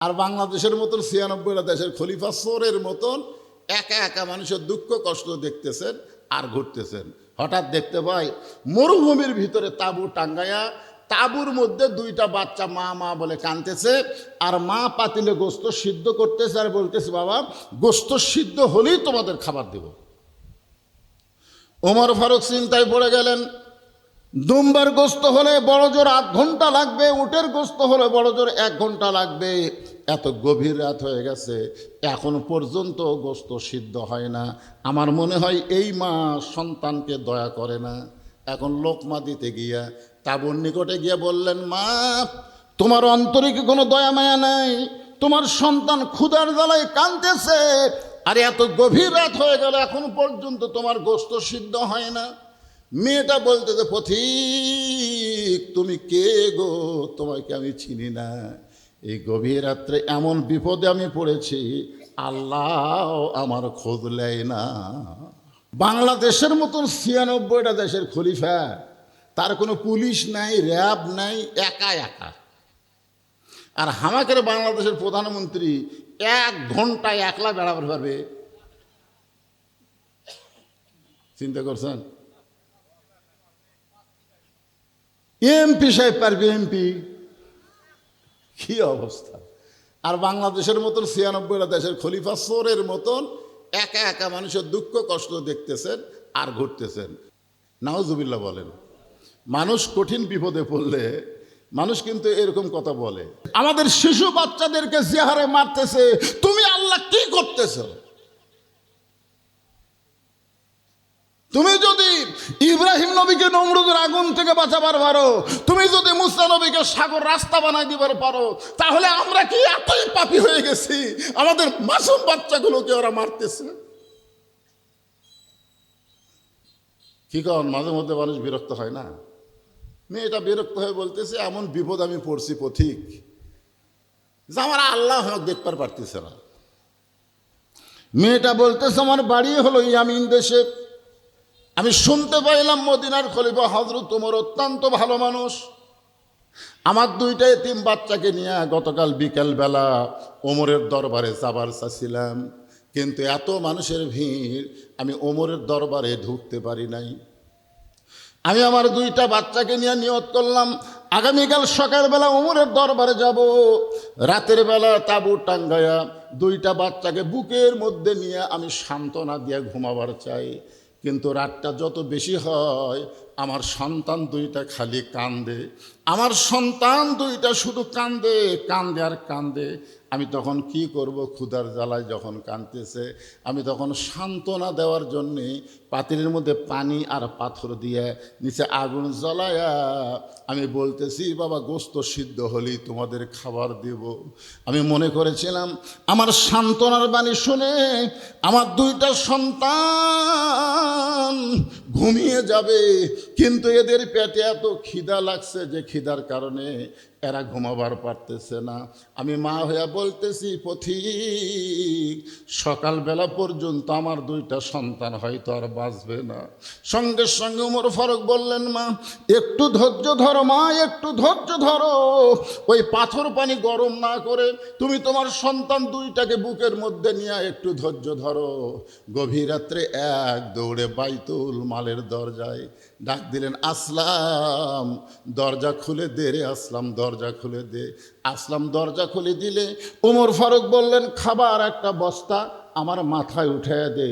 আর বাংলাদেশের মতন ৯৬টা দেশের খলিফা চোরের মতন একা একা মানুষের দুঃখ কষ্ট দেখতেছেন আর ঘুরতেছেন। হঠাৎ দেখতে পাই মরুভূমির ভিতরে তাঁবু টাঙ্গায়া, তাঁবুর মধ্যে দুইটা বাচ্চা মা মা বলে কাঁদতেছে, আর মা পাতিলে গোস্ত সিদ্ধ করতেছে আর বলতেছে, বাবা গোস্ত সিদ্ধ হলেই তোমাদের খাবার দেব। ওমর ফারুক চিন্তায় পড়ে গেলেন, দুম্বার গোস্ত হলে বড় জোর ৮ ঘন্টা লাগবে, উটের গোস্ত হলে বড় জোর ১ ঘন্টা লাগবে। এত গভীর রাত হয়ে গেছে, এখন পর্যন্ত গোস্ত সিদ্ধ হয় না। আমার মনে হয় এই মা সন্তানকে দয়া করে না। এখন লোকমা দিতে গিয়া তাঁবুর নিকটে গিয়ে বললেন, মা তোমার অন্তরে কি কোনো দয়া মায়া নাই? তোমার সন্তান ক্ষুধার জ্বালায় কাঁদতেছে, আর এত গভীর রাত হয়ে গেল এখন পর্যন্ত তোমার গোস্ত সিদ্ধ হয় না। মেয়েটা বলতেছে, পথিক তুমি কে গো? তোমাকে আমি চিনি না। এই গভীর রাত্রে এমন বিপদে আমি পড়েছি, আল্লাহ আমার খোঁজ নেয় না। বাংলাদেশের মতন ৯৬টা দেশের খলিফা, তার কোনো পুলিশ নাই, র্যাব নাই, একা একা। আর হামাকের বাংলাদেশের প্রধানমন্ত্রী ১ ঘন্টায় একলা বেড়াতে পারবে? চিন্তা করছেন? এমপি সাহেব পারবে? এমপি কি অবস্থা! আর বাংলাদেশের মতন ৯৬টা দেশের খলিফা চোরের মতন একা একা মানুষের দুঃখ কষ্ট দেখতেছেন আর ঘুরতেছেন। নাউজুবিল্লাহ বলেন। মানুষ কঠিন বিপদে পড়লে মানুষ কিন্তু এরকম কথা বলে। আমাদের শিশু বাচ্চাদেরকে যে হারে মারতেছে, তুমি আল্লাহ কি করতেছ? তুমি যদি ইব্রাহিম নবীকে নমরুদের আগুন থেকে বাঁচাবার পারো, তুমি যদি মুসা নবীকে সাগর রাস্তা বানাই দিবার পারো, তাহলে আমরা কি এতই পাপী হয়ে গেছি আমাদের মাসুম বাচ্চাগুলোকে ওরা মারতেছে? কি কন? মাঝে মধ্যে মানুষ বিরক্ত হয় না? মেয়েটা বিরক্ত হয়ে বলতেছে, এমন বিপদ আমি পড়ছি পথিক, যে আমার আল্লাহ আমাকে দেখবার পারতেছে না। মেয়েটা বলতেছে, আমার বাড়ি হলো ইয়ামিন দেশে। আমি শুনতে পাইলাম মদিনার খলিফা হযরত ওমর অত্যন্ত ভালো মানুষ। আমার 2টা এতিম বাচ্চাকে নিয়ে গতকাল বিকেলবেলা ওমরের দরবারে যাবার চাচ্ছিলাম, কিন্তু এত মানুষের ভিড় আমি ওমরের দরবারে ঢুকতে পারি নাই। আমি আমার 2টা বাচ্চাকে নিয়ে নিয়ত করলাম, আগামীকাল সকালবেলা ওমরের দরবারে যাব। রাতের বেলা তাঁবু টাঙ্গায়া 2টা বাচ্চাকে বুকের মধ্যে নিয়ে আমি সান্ত্বনা দিয়ে ঘুমাবার চাই। কিন্তু রাতটা যত বেশি হয়, আমার সন্তান 2টা খালি কান্দে। আমার সন্তান 2টা শুধু কান্দে কান্দে আর কান্দে। আমি তখন কি করব? ক্ষুধার জ্বালায় যখন কাঁদতেছে, আমি তখন সান্ত্বনা দেওয়ার জন্যে পাতিলের মধ্যে পানি আর পাথর দিয়ে নিচে আগুন জ্বালায়া আমি বলতেছি, বাবা গোস্ত সিদ্ধ হলেই তোমাদের খাবার দেব। আমি মনে করেছিলাম আমার সান্ত্বনার বাণী শুনে আমার 2টা সন্তান ঘুমিয়ে যাবে, কিন্তু এদের পেটে এত খিদা লাগছে যে খিদার কারণে এরা ঘুমাবার পারতেছে না। আমি মা হইয়া বলতেছি, পথিক সকালবেলা পর্যন্ত আমার 2টা সন্তান হয়তো আর বাঁচবে না। সঙ্গে সঙ্গে ওমর ফারুক বললেন, মা একটু ধৈর্য ধরো, মা একটু ধৈর্য ধরো। ওই পাথর পানি গরম না করে তুমি তোমার সন্তান 2টাকে বুকের মধ্যে নিয়ে একটু ধৈর্য ধরো। গভীর রাত্রে এক দৌড়ে বাইতুল মালের দরজায় ডাক দিলেন, আসলাম দরজা খুলে দে রে আসলাম, দরজা খুলে দে। আসলাম দরজা খুলে দিলে ওমর ফারুক বললেন, খাবার একটা বস্তা আমার মাথায় উঠে দে।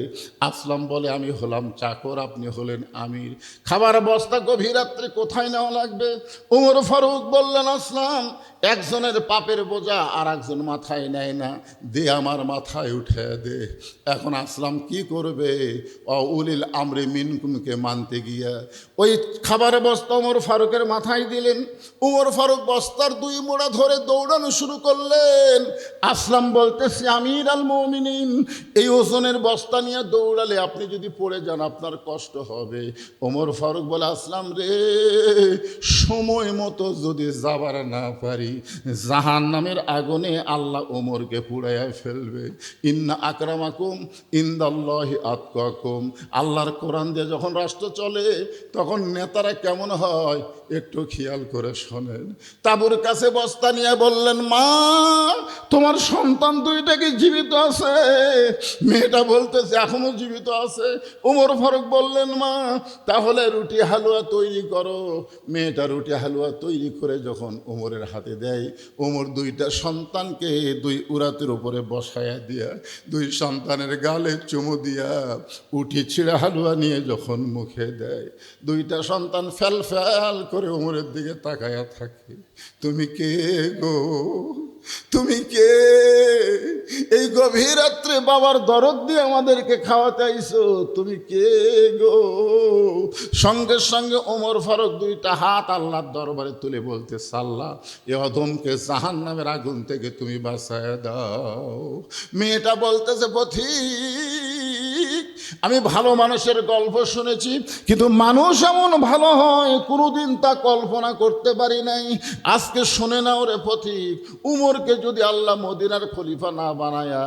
আসলাম বলে, আমি হলাম চাকর, আপনি হলেন আমির, খাবার বস্তা গভীর রাত্রে কোথায় নেওয়া লাগবে? ওমর ফারুক বললেন, আসলাম একজনের পাপের বোঝা আর একজন মাথায় নেয় না, দে আমার মাথায় উঠে দে। এখন আসলাম কি করবে? উলিল আমরে মিনকুমকে মানতে গিয়া ওই খাবারের বস্তা ওমর ফারুকের মাথায় দিলেন। ওমর ফারুক বস্তার 2 মোড়া ধরে দৌড়ানো শুরু করলেন। আসলাম বলতেছি, আমির আল মুমিনিন, এই ওজনের বস্তা নিয়ে দৌড়ালে আপনি যদি পড়ে যান আপনার কষ্ট হবে। ওমর ফারুক বলে, আসলাম রে, সময় মতো যদি যাবার না পারি নারী, জাহান্নামের আগুনে আল্লাহ ওমরকে পুড়াইয়া ফেলবে। ইন্না আকরামাকুম ইনদাল্লাহি আতকাকুম। আল্লাহর কোরআন দিয়ে যখন রাষ্ট্র চলে তখন নেতারা কেমন হয় একটু খেয়াল করে শোনেন। তাবুর কাছে বস্তা নিয়ে বললেন, মা তোমার সন্তান দুইটা কি জীবিত আছে? মেয়েটা বলতেছে এখনো জীবিত আছে। ওমর ফারুক বললেন, মা তাহলে রুটি হালুয়া তৈরি করো। মেয়েটা রুটি হালুয়া তৈরি করে যখন ওমরের হাতে দেয়, ওমর দুইটা সন্তানকে দুই উরাতের উপরে বসায়া দিয়া দুই সন্তানের গালে চুমু দিয়া উঠি ছিঁড়া হালুয়া নিয়ে যখন মুখে দেয়, দুইটা সন্তান ফ্যাল ফ্যাল করে ওমরের দিকে তাকায়া থাকে। তুমি কে গো? তুমি কে? এই গভীর রাত্রে বাবার দরদ দিয়ে আমাদেরকে খাওয়াতে আইছো, তুমি কে গো? সঙ্গে সঙ্গে ওমর ফারুক দুইটা হাত আল্লাহর দরবারে তুলে বলতে, আল্লাহ এ অধমকে জাহান্নামের আগুন থেকে তুমি বাঁচায় দাও। মেয়েটা বলতেছে, পথিক আমি ভালো মানুষের গল্প শুনেছি, কিন্তু মানুষ এমন ভালো হয় কোনোদিন তা কল্পনা করতে পারি নাই। আজকে শুনে নাও রে পথিক, উমরকে যদি আল্লাহ মদিনার খলিফা না বানায়া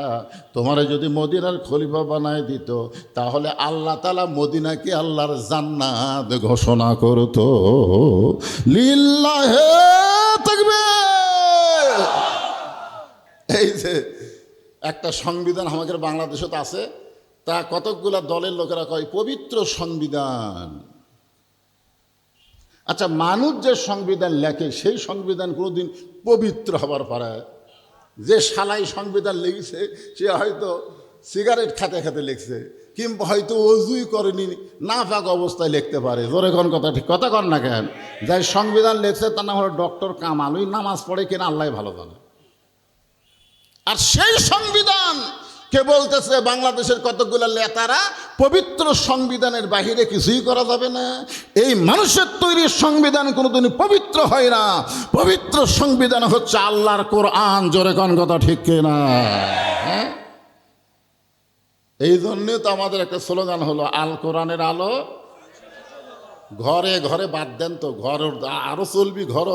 তোমারে যদি মদিনার খলিফা বানায় দিত, তাহলে আল্লাহ তাআলা মদিনাকে আল্লাহর জান্নাত ঘোষণা করত। লিল্লাহে তাকবীর। এই যে একটা সংবিধান আমাদের বাংলাদেশে তো আছে, তা কতকগুলা দলের লোকেরা কয় পবিত্র সংবিধান। আচ্ছা, মানুষ যে সংবিধান লেখে সেই সংবিধান কোনোদিন পবিত্র হবার পারে? যে শালাই সংবিধান লিখছে সে হয়তো সিগারেট খেতে খেতে লিখছে, কিংবা হয়তো অজুই করেনি, না পাক অবস্থায় লিখতে পারে। জোরে কোন কথা, ঠিক কথা কর না কেন? যাই সংবিধান লিখছে তার নাম হলো ডক্টর কামাল, ওই নামাজ পড়ে কিনা আল্লাহ ভালো জানে। আর সেই সংবিধান কে বলতেছে বাংলাদেশের কতগুলো নেতারা পবিত্র সংবিধানের বাহিরে কিছুই করা যাবে না। এই মানুষের তৈরি সংবিধান কোনোদিন পবিত্র হয় না। পবিত্র সংবিধান হচ্ছে আল্লাহর কোরআন। জোরে কোন কথা, ঠিক কিনা? হ্যাঁ, এই জন্যে তো আমাদের একটা স্লোগান হলো আল কোরআনের আলো ঘরে ঘরে। বাদ দেন তো, ঘর আরো চলবি ঘর।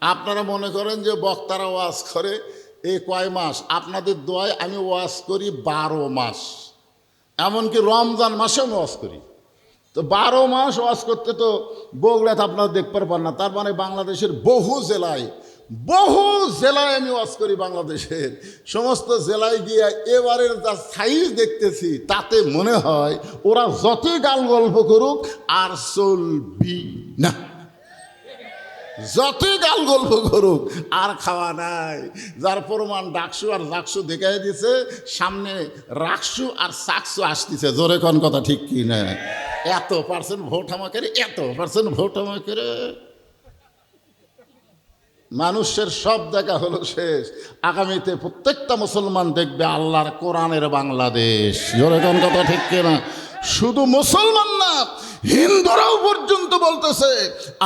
আপনারা মনে করেন যে বক্তারা ওয়াজ করে এই কয় মাস, আপনাদের দোয়ায় আমি ওয়াজ করি 12 মাস, এমনকি রমজান মাসে আমি ওয়াজ করি। তো 12 মাস ওয়াজ করতে তো বগুড়াতে আপনারা দেখতে পারবেন না। তার মানে বাংলাদেশের বহু জেলায় আমি ওয়াজ করি। বাংলাদেশের সমস্ত জেলায় গিয়ে এবারের যা সাইজ দেখতেছি তাতে মনে হয় ওরা যতই গাল গল্প করুক আর চলবি না, যতই গাল গল্প করুক আর খাওয়া নাই। যার প্রমাণ ডাকসু আর জাকসু দেখাই দিছে, সামনে রাকসু আর সাকসু আসতেছে। জোরে কোন কথা, ঠিক কি না? এত% ভোট আমাকে, এত% ভোট আমাকে। মানুষের সব দেখা হলো শেষ। আগামীতে প্রত্যেকটা মুসলমান দেখবে আল্লাহর কোরআনের বাংলাদেশ। জোরে কোন কথা, ঠিক কিনা? শুধু মুসলমান না, হিন্দুরাও পর্যন্ত বলতেছে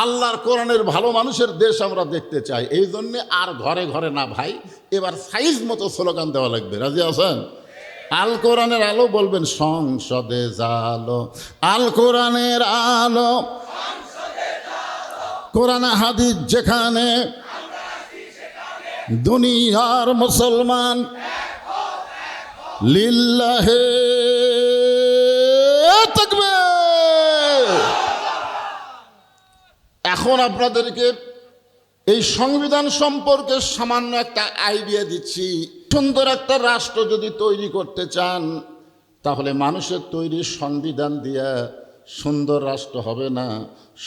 আল্লাহর কোরআনের ভালো মানুষের দেশ আমরা দেখতে চাই। এই জন্যে আর ঘরে ঘরে না ভাই, এবার সাইজ মতো স্লোগান দেওয়া লাগবে। রাজি আছেন? আল কোরআনের আলো বলবেন সংসদে জালো, আল কোরআনের আলো, কোরআন হাদিস যেখানে, দুনিয়ার মুসলমান লিল্লাহে তাকবীর। এখন আপনাদেরকে এই সংবিধান সম্পর্কে সামান্য একটা আইডিয়া দিচ্ছি। সুন্দর একটা রাষ্ট্র যদি তৈরি করতে চান, তাহলে মানুষের তৈরি সংবিধান দিয়া সুন্দর রাষ্ট্র হবে না।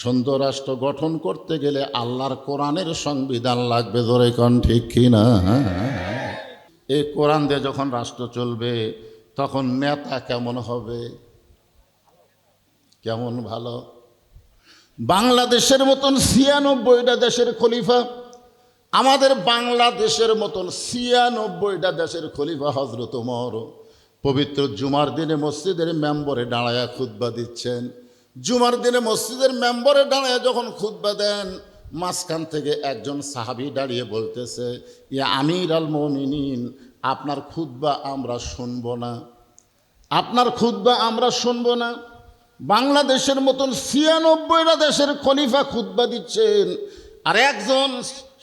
সুন্দর রাষ্ট্র গঠন করতে গেলে আল্লাহর কোরআনের সংবিধান লাগবে। জোরে কোন, ঠিক কিনা? এই কোরআন দিয়ে যখন রাষ্ট্র চলবে তখন নেতা কেমন হবে? কেমন ভালো। বাংলাদেশের মতন 96টা দেশের খলিফা, আমাদের বাংলাদেশের মতন 96টা দেশের খলিফা হযরত ওমর পবিত্র জুমার দিনে মসজিদের মেম্বরে দাঁড়ায়া খুতবা দিচ্ছেন। জুমার দিনে মসজিদের মেম্বরে দাঁড়ায়া যখন খুতবা দেন, মাঝখান থেকে একজন সাহাবী দাঁড়িয়ে বলতেছে, ইয়া আমির আল মুমিনিন, আপনার খুতবা আমরা শুনব না, আপনার খুতবা আমরা শুনব না। বাংলাদেশের মতন 96টা দেশের খলিফা খুতবা দিচ্ছেন, আর একজন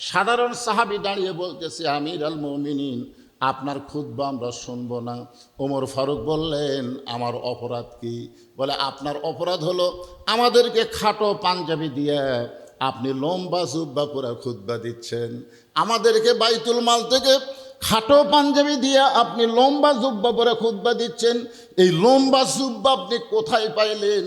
সাধারণ সাহাবী দাঁড়িয়ে বলতেছে, আমির আল মুমিনিন, আপনার খুতবা আমরা শুনবো না। ওমর ফারুক বললেন, আমার অপরাধ কি? বলে, আপনার অপরাধ হলো আমাদেরকে খাটো পাঞ্জাবি দিয়ে আপনি লম্বা জুব্বা পরে খুতবা দিচ্ছেন। আমাদেরকে বাইতুল মাল থেকে খাটো পাঞ্জাবি দিয়ে আপনি লম্বা জুব্বা পরে খুতবা দিচ্ছেন। এই লম্বা জুব্বা আপনি কোথায় পাইলেন?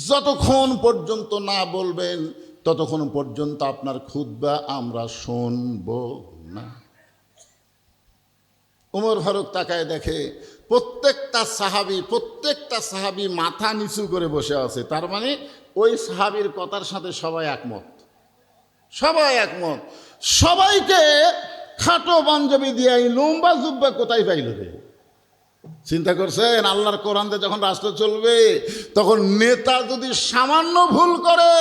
যতক্ষণ পর্যন্ত না বলবেন ততক্ষণ পর্যন্ত আপনার খুতবা আমরা শুনব না। ওমর ফারুক তাকায় দেখে প্রত্যেকটা সাহাবী মাথা নিচু করে বসে আছে। তার মানে ওই সাহাবীর কথার সাথে সবাই একমত। সবাইকে খাটো পাঞ্জাবি দিয়ে এই লম্বা জুব্বা কোথায় পাইল রে? চিন্তা করছেন, আল্লাহর কোরআনে যখন রাষ্ট্র চলবে তখন নেতা যদি সামান্য ভুল করে,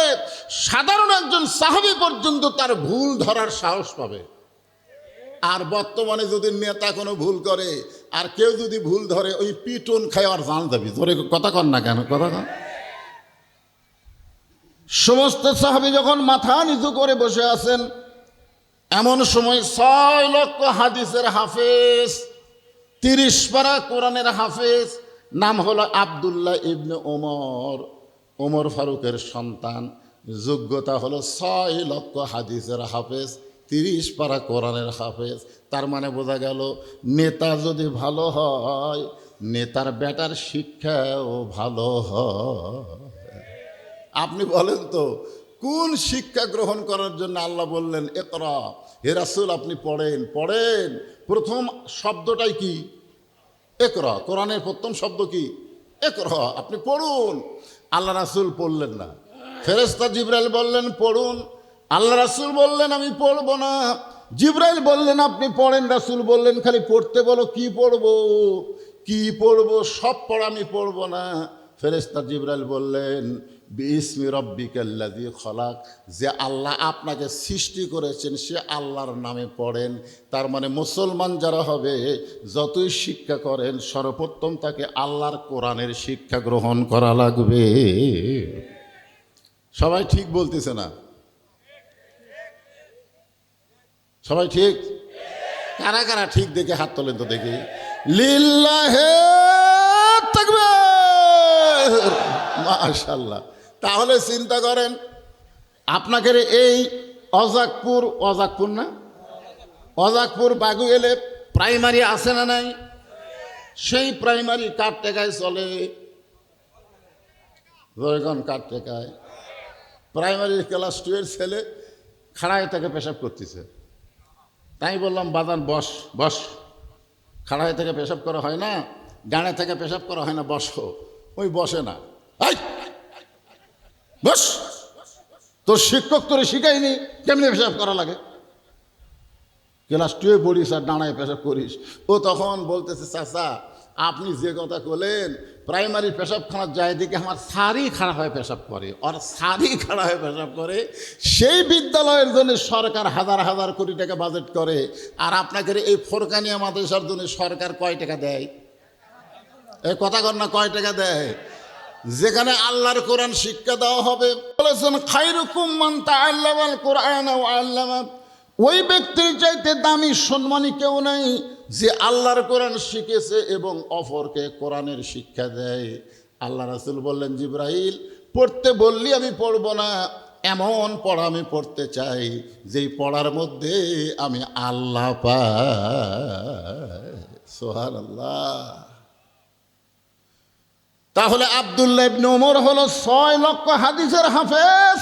সাধারণ একজন সাহাবী পর্যন্ত তার ভুল ধরার সাহস পাবে। আর বর্তমানে যদি নেতা কোনো ভুল করে আর কেউ যদি ভুল ধরে, ওই পিটন খায় আর জান যাবি। তোরে কথা কন না কেন? কথা কন। সমস্ত সাহাবী যখন মাথা নিচু করে বসে আছেন, এমন সময় 6 লক্ষ হাদিসের হাফেজ, 30 পারা কোরআনের হাফেজ, নাম হলো আব্দুল্লাহ ইবনে ওমর ফারুকের সন্তান। যোগ্যতা হলো 6 লক্ষ হাদিসের হাফেজ, 30 পারা কোরআনের হাফেজ। তার মানে বোঝা গেল, নেতা যদি ভালো হয়, নেতার বেটার শিক্ষাও ভালো হয়। আপনি বলেন তো, কোন শিক্ষা গ্রহণ করার জন্য আল্লাহ বললেন ইকরা? হে রাসূল, আপনি পড়েন। প্রথম শব্দটাই কি? ইকরা। কোরআনের প্রথম শব্দ কি? ইকরা। আপনি পড়ুন। আল্লাহ রাসূল পড়লেন না, ফেরেশতা জিবরাইল বললেন পড়ুন। আল্লাহ রাসূল বললেন আমি পড়ব না। জিবরাইল বললেন আপনি পড়েন। রাসূল বললেন খালি পড়তে বলো, কি পড়বো? সব পড়া আমি পড়ব না। ফেরেশতা জিবরাইল বললেন বিইসমি রব্বিকাল্লাযী খলাক, যে আল্লাহ আপনাকে সৃষ্টি করেছেন সে আল্লাহর নামে পড়েন। তার মানে মুসলমান যারা হবে, যতই শিক্ষা করেন, সর্বপ্রথম তাকে আল্লাহর কোরআনের শিক্ষা গ্রহণ করা লাগবে। সবাই ঠিক বলতেছে না? সবাই ঠিক? কারা কারা ঠিক দেখে হাত তোলেন তো দেখি। লিল্লাহে তাকবীর, মাশাআল্লাহ। তাহলে চিন্তা করেন, আপনাকে এই অজাকপুর বাগুয়েলে প্রাইমারি আছে না নাই? সেই প্রাইমারি কার টাকায় চলে? কার টাকায়? প্রাইমারির ক্লাস 2 এর ছেলে খাড়ায় থেকে পেশাব করতেছে। তাই বললাম বাদান বস। খাড়ায় থেকে পেশাব করা হয় না, ডানে থেকে পেশাব করা হয় না, বসো। ওই বসে না। বস, তোর শিক্ষক তোরে শিখাইনি কেমনি পেশাব করা লাগে? ক্লাস 2 পড়িস আর দাঁড়ায় পেশাব করিস। ও তখন বলতেছে, চাচা আপনি যে কথা বলেন, প্রাইমারি পেশাবখানার যায় দিকে আমার সারি খাড়া হয়ে পেশাব করে। সেই বিদ্যালয়ের জন্য সরকার হাজার হাজার কোটি টাকা বাজেট করে, আর আপনাকে এই ফোরকানিয়া মাদ্রাসার জন্য সরকার কয় টাকা দেয়? এই কথা কর না, কয় টাকা দেয়? যেখানে আল্লাহর কোরআন শিক্ষা দেওয়া হবে, বলেছেন খায়রুকুম মান তাআল্লামাল কোরআন ওয়া আল্লামা, ওই ব্যক্তির চাইতে দামি সম্মানী কেউ নাই যে আল্লাহর কোরআন শিখেছে এবং অপরকে কোরআনের শিক্ষা দেয়। আল্লাহ রাসূল বললেন, জিবরাইল পড়তে বললি আমি পড়ব না, এমন পড়া আমি পড়তে চাই যেই পড়ার মধ্যে আমি আল্লাহ পাই। সুবহানাল্লাহ। তাহলে আব্দুল্লাহ ইবনে ওমর হলো 6 লক্ষ হাদিসের হাফেজ,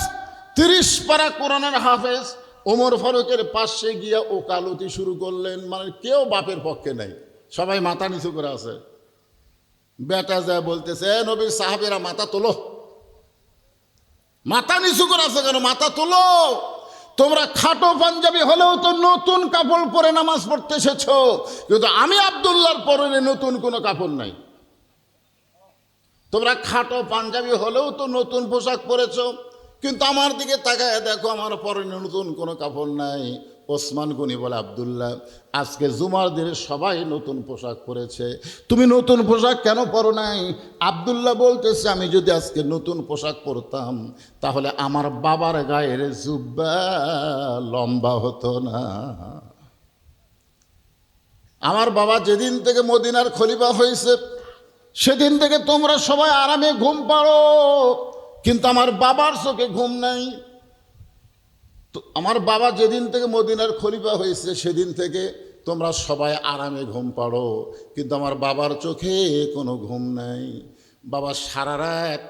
30 পারা কোরআনের হাফেজ। ওমর ফারুকের পাশে গিয়া ওকালতি শুরু করলেন। মানে কেউ বাপের পক্ষে নাই, সবাই মাথা নিচু করে আছে। বেটা যায় বলতেছে, নবীর সাহাবীরা মাথা তোলো। মাথা নিচু করে আছে কেন? মাথা তোলো। তোমরা খাটো পাঞ্জাবি হলেও তো নতুন কাপড় পরে নামাজ পড়তে এসেছো, কিন্তু আমি আব্দুল্লাহর পরনে নতুন কোনো কাপড় নাই। তোমরা খাটো পাঞ্জাবি হলেও তো নতুন পোশাক পরেছো, কিন্তু আমার দিকে তাকায় দেখো, আমার পরনে নতুন কোনো কাপড় নাই। ওসমান গনি বলে, আব্দুল্লাহ, আজকে জুমার দিনে সবাই নতুন পোশাক পরেছে, তুমি নতুন পোশাক কেন পরো নাই? আব্দুল্লাহ বলতেছে, আমি যদি আজকে নতুন পোশাক পরতাম তাহলে আমার বাবার গায়ের জুব্বা লম্বা হতো না। আমার বাবা যেদিন থেকে মদিনার খলিফা হয়েছে সেদিন থেকে তোমরা সবাই আরামে ঘুম পাড়ো, কিন্তু আমার বাবার চোখে ঘুম নাই। তো আমার বাবা যেদিন থেকে মদিনার খলিফা হয়েছে সেদিন থেকে তোমরা সবাই আরামে ঘুম পাড়ো, কিন্তু আমার বাবার চোখে কোনো ঘুম নাই। বাবা সারা রাত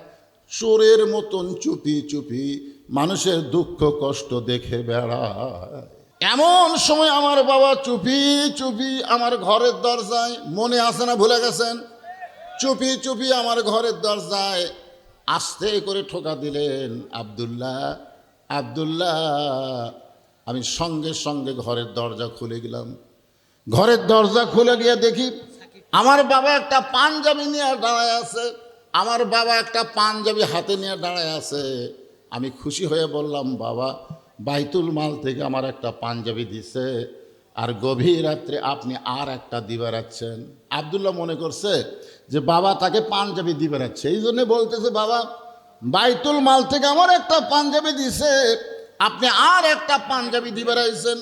চোরের মতন চুপি চুপি মানুষের দুঃখ কষ্ট দেখে বেড়ায়। এমন সময় আমার বাবা চুপি চুপি আমার ঘরের দরজায়, মনে আছে না ভুলে গেছেন, চুপি চুপি আমার ঘরের দরজায় আস্তে করে ঠোকা দিলেন, আব্দুল্লাহ, আব্দুল্লাহ। আমি সঙ্গে সঙ্গে ঘরের দরজা খুলে গেলাম। ঘরের দরজা খুলে গিয়ে দেখি আমার বাবা একটা পাঞ্জাবি নিয়ে দাঁড়ায় আছে। আমার বাবা একটা পাঞ্জাবি হাতে নিয়ে দাঁড়ায় আছে। আমি খুশি হয়ে বললাম, বাবা, বাইতুল মাল থেকে আমার একটা পাঞ্জাবি দিছে, আর গভীর রাত্রে আপনি আর একটা দিবে রাখছেন। আব্দুল্লাহ মনে করছে যে বাবা তাকে পাঞ্জাবি দিবে রাখছে, এই জন্যে বলতেছে, বাবা, বাইতুল মাল থেকে আমার একটা পাঞ্জাবি দিছে, আপনি আর একটা পাঞ্জাবি দিবে রাখছেন।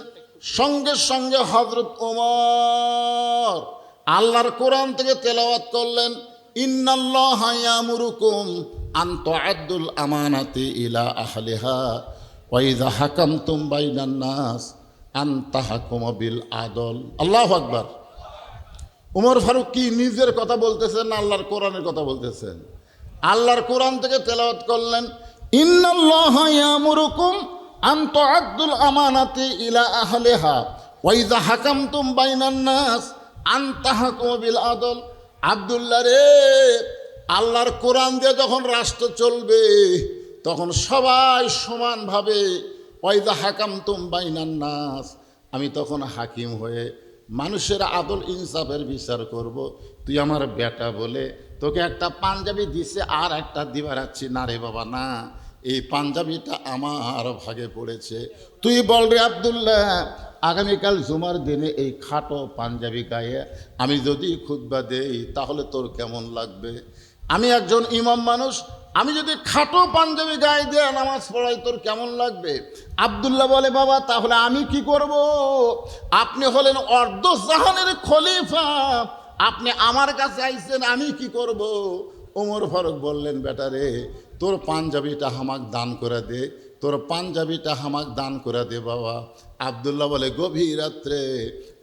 সঙ্গে সঙ্গে হযরত ওমর আল্লাহর কোরআন থেকে তেলাওয়াত করলেন, ইন্নাল্লাহা ইয়ামুরুকুম আন তুআদ্দুল আমানাতি ইলা আহলিহা ওয়া ইযা হাকামতুম বাইনান নাস আন তাহকুমু বিল আদল। আল্লাহু আকবার। ওমর ফারুক কি নিজের কথা বলতেছেন না আল্লাহর কোরআনের কথা বলতেছেন? আল্লাহর কোরআন থেকে তেলাওয়াত করলেন, ইন্নাল্লাহা ইয়ামুরুকুম আন তুআদ্দুল আমানাতি ইলা আহলিহা ওয়া ইযা হাকামতুম বাইনান নাস আন তাহকুমু বিল আদল। আব্দুল্লাহ রে, আল্লাহর কোরআন দিয়ে যখন রাষ্ট্র চলবে তখন সবাই সমানভাবে, ওয়া ইযা হাকামতুম বাইনান নাস, আমি তখন হাকিম হয়ে মানুষের আদল ইনসাফের বিচার করব। তুই আমার বেটা বলে তোকে একটা পাঞ্জাবি দিছে আর একটা দিবা রাখছি না রে বাবা, না, এই পাঞ্জাবিটা আমার ভাগে পড়েছে। তুই বল রে আব্দুল্লাহ, আগামীকাল জুমার দিনে এই খাটো পাঞ্জাবি গায়ে আমি যদি খুতবা দেই তাহলে তোর কেমন লাগবে? আমি একজন ইমাম মানুষ, আমি যদি খাটো পাঞ্জাবি গায়ে দিয়ে নামাজ পড়াই তোর কেমন লাগবে? আব্দুল্লাহ বলে, বাবা, তাহলে আমি কি করব? আপনি হলেন অর্ধ জাহানের খলিফা, আপনি আমার কাছে আইছেন, আমি কি করব? ওমর ফারুক বললেন, বেটা রে, তোর পাঞ্জাবিটা হামাক দান করে দে, তোর পাঞ্জাবিটা হামাক দান করে দে বাবা। আব্দুল্লাহ বলে, গভীর রাত্রে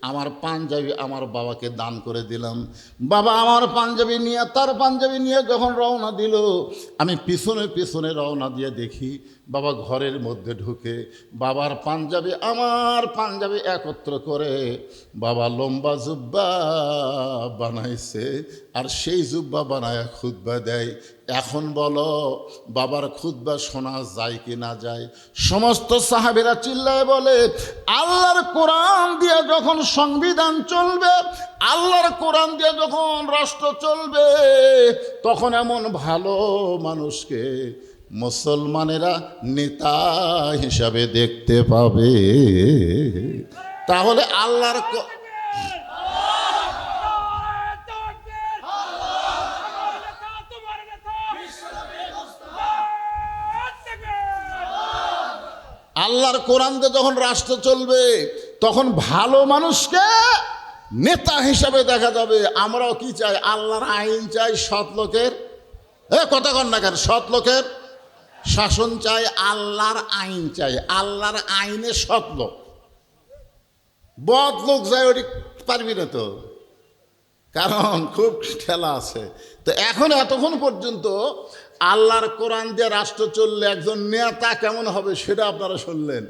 আমার পাঞ্জাবি আমার বাবাকে দান করে দিলাম। বাবা আমার পাঞ্জাবি নিয়ে, তার পাঞ্জাবি নিয়ে যখন রওনা দিল, আমি পিছনে পিছনে রওনা দিয়ে দেখি বাবা ঘরের মধ্যে ঢুকে বাবার পাঞ্জাবি আমার পাঞ্জাবি একত্র করে বাবা লম্বা জুব্বা বানাইছে, আর সেই জুব্বা বানায় খুতবা দেয়। এখন বলো, বাবার খুতবা শোনা যায় কি না যায়? সমস্ত সাহাবীরা চিল্লায় বলে, আল্লাহর কোরআন দিয়ে যখন সংবিধান চলবে, আল্লাহর কোরআন দিয়ে যখন রাষ্ট্র চলবে, তখন এমন ভালো মানুষকে মুসলমানেরা নেতা হিসাবে দেখতে পাবে। তাহলে আল্লাহর আল্লাহর কোরআন দিয়ে যখন রাষ্ট্র চলবে তখন ভালো মানুষকে নেতা হিসাবে দেখা যাবে। আমরাও কি চাই? আল্লাহর আইন চাই, সৎ লোকের কথা কন না কেন, সৎ লোকের শাসন চাই, আল্লাহর আইন চাই। আল্লাহর আইনে সৎ লোক, বদ লোক যায় ওটি পারবি না তো, কারণ খুব ঠেলা আছে। তো এখন এতক্ষণ পর্যন্ত আল্লাহর কোরআন দিয়ে রাষ্ট্র চললে একজন নেতা কেমন হবে সেটা আপনারা শুনলেন।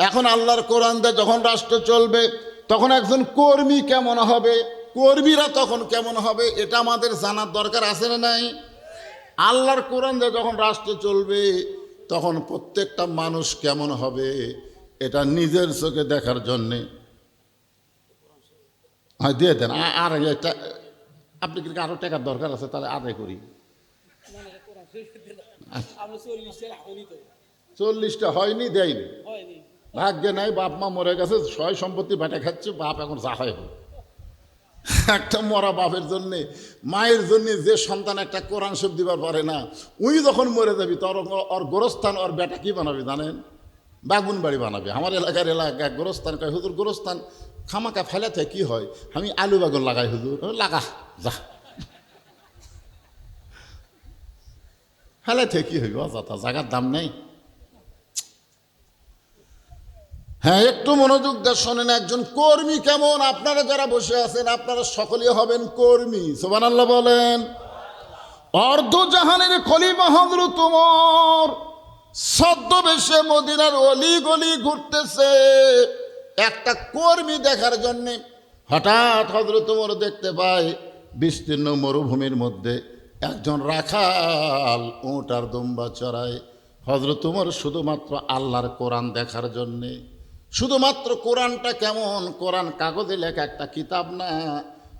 এখন আল্লাহর কোরআন দিয়ে যখন রাষ্ট্র চলবে তখন একজন কর্মী কেমন হবে, কর্মীরা তখন কেমন হবে, এটা আমাদের জানার দরকার আছে না নাই? আল্লাহর কোরআন দিয়ে যখন রাষ্ট্র চলবে তখন প্রত্যেকটা মানুষ কেমন হবে এটা নিজের চোখে দেখার জন্যে হ্যাঁ দিয়ে দেন। আর একটা আপনি কি আরো টাকার দরকার আছে, তাহলে আদায় করি। 40টা হয়নি, দেয়নি। ভাগ্যে নাই, বাপ মা মরে গেছে, সয় সম্পত্তি বেটা খাচ্ছে, বাপ এখন যা হয় হোক। একটা মরা বাপের জন্যে, মায়ের জন্য যে সন্তান একটা কোরআন শরীফ দিবার পারে না, উই যখন মরে যাবি তোর ওর গোরস্থান ওর বেটা কি বানাবে জানেন? বাগুন বাড়ি বানাবে। আমার এলাকা গোরস্থান কয়, হুজুর গোরস্থান খামাকা ফেলাতে কি হয়? আমি আলু বাগুন লাগাই। হুজুর লাগা, যা ফেলাতে কি হইব, যাতা জায়গার দাম নেই। হ্যাঁ, একটু মনোযোগ দিয়ে শোনেন। একজন কর্মী কেমন? আপনারা যারা বসে আছেন আপনারা সকলেই হবেন কর্মী। সুবহানাল্লাহ বলেন। অর্ধজাহানের খলিফা হযরত ওমর ছদ্মবেশে মদিনার অলি গলি ঘুরতেছে একটা কর্মী দেখার জন্যে। হঠাৎ হযরত ওমর দেখতে পায় বিস্তীর্ণ মরুভূমির মধ্যে একজন রাখাল উট আর দুম্বা চড়ায়। হযরত ওমর শুধুমাত্র আল্লাহর কোরআন দেখার জন্যে, শুধুমাত্র কোরআনটা কেমন, কোরআন কাগজে লেখা একটা কিতাব না,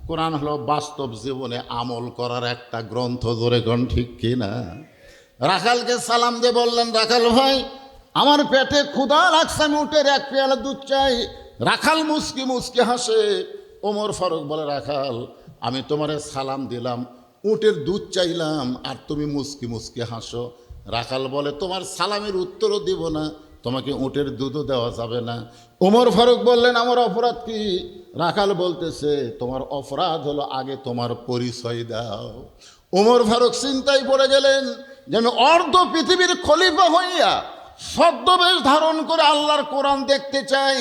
কোরআন হলো বাস্তব জীবনে আমল করার একটা গ্রন্থ। জোরে কোন ঠিক কিনা? রাখালকে সালাম দিয়ে বললেন, রাখাল ভাই আমার পেটে ক্ষুধা লাগছে, আমি উটের এক পেয়ালা দুধ চাই। রাখাল মুচকি মুচকি হাসে। ওমর ফারুক বলে, রাখাল আমি তোমারে সালাম দিলাম, উটের দুধ চাইলাম, আর তুমি মুচকি মুচকি হাসো। রাখাল বলে, তোমার সালামের উত্তরও দিব না, তোমাকে উটের দুধও দেওয়া যাবে না। ওমর ফারুক বললেন, আমার অপরাধ কি? রাখাল বলতেছে, তোমার অপরাধ হলো আগে তোমার পরিচয় দাও। ওমর ফারুক চিন্তায় পড়ে গেলেন যে আমি অর্ধ পৃথিবীর খলিফা হইয়া ছদ্মবেশ ধারণ করে আল্লাহর কোরআন দেখতে চাই,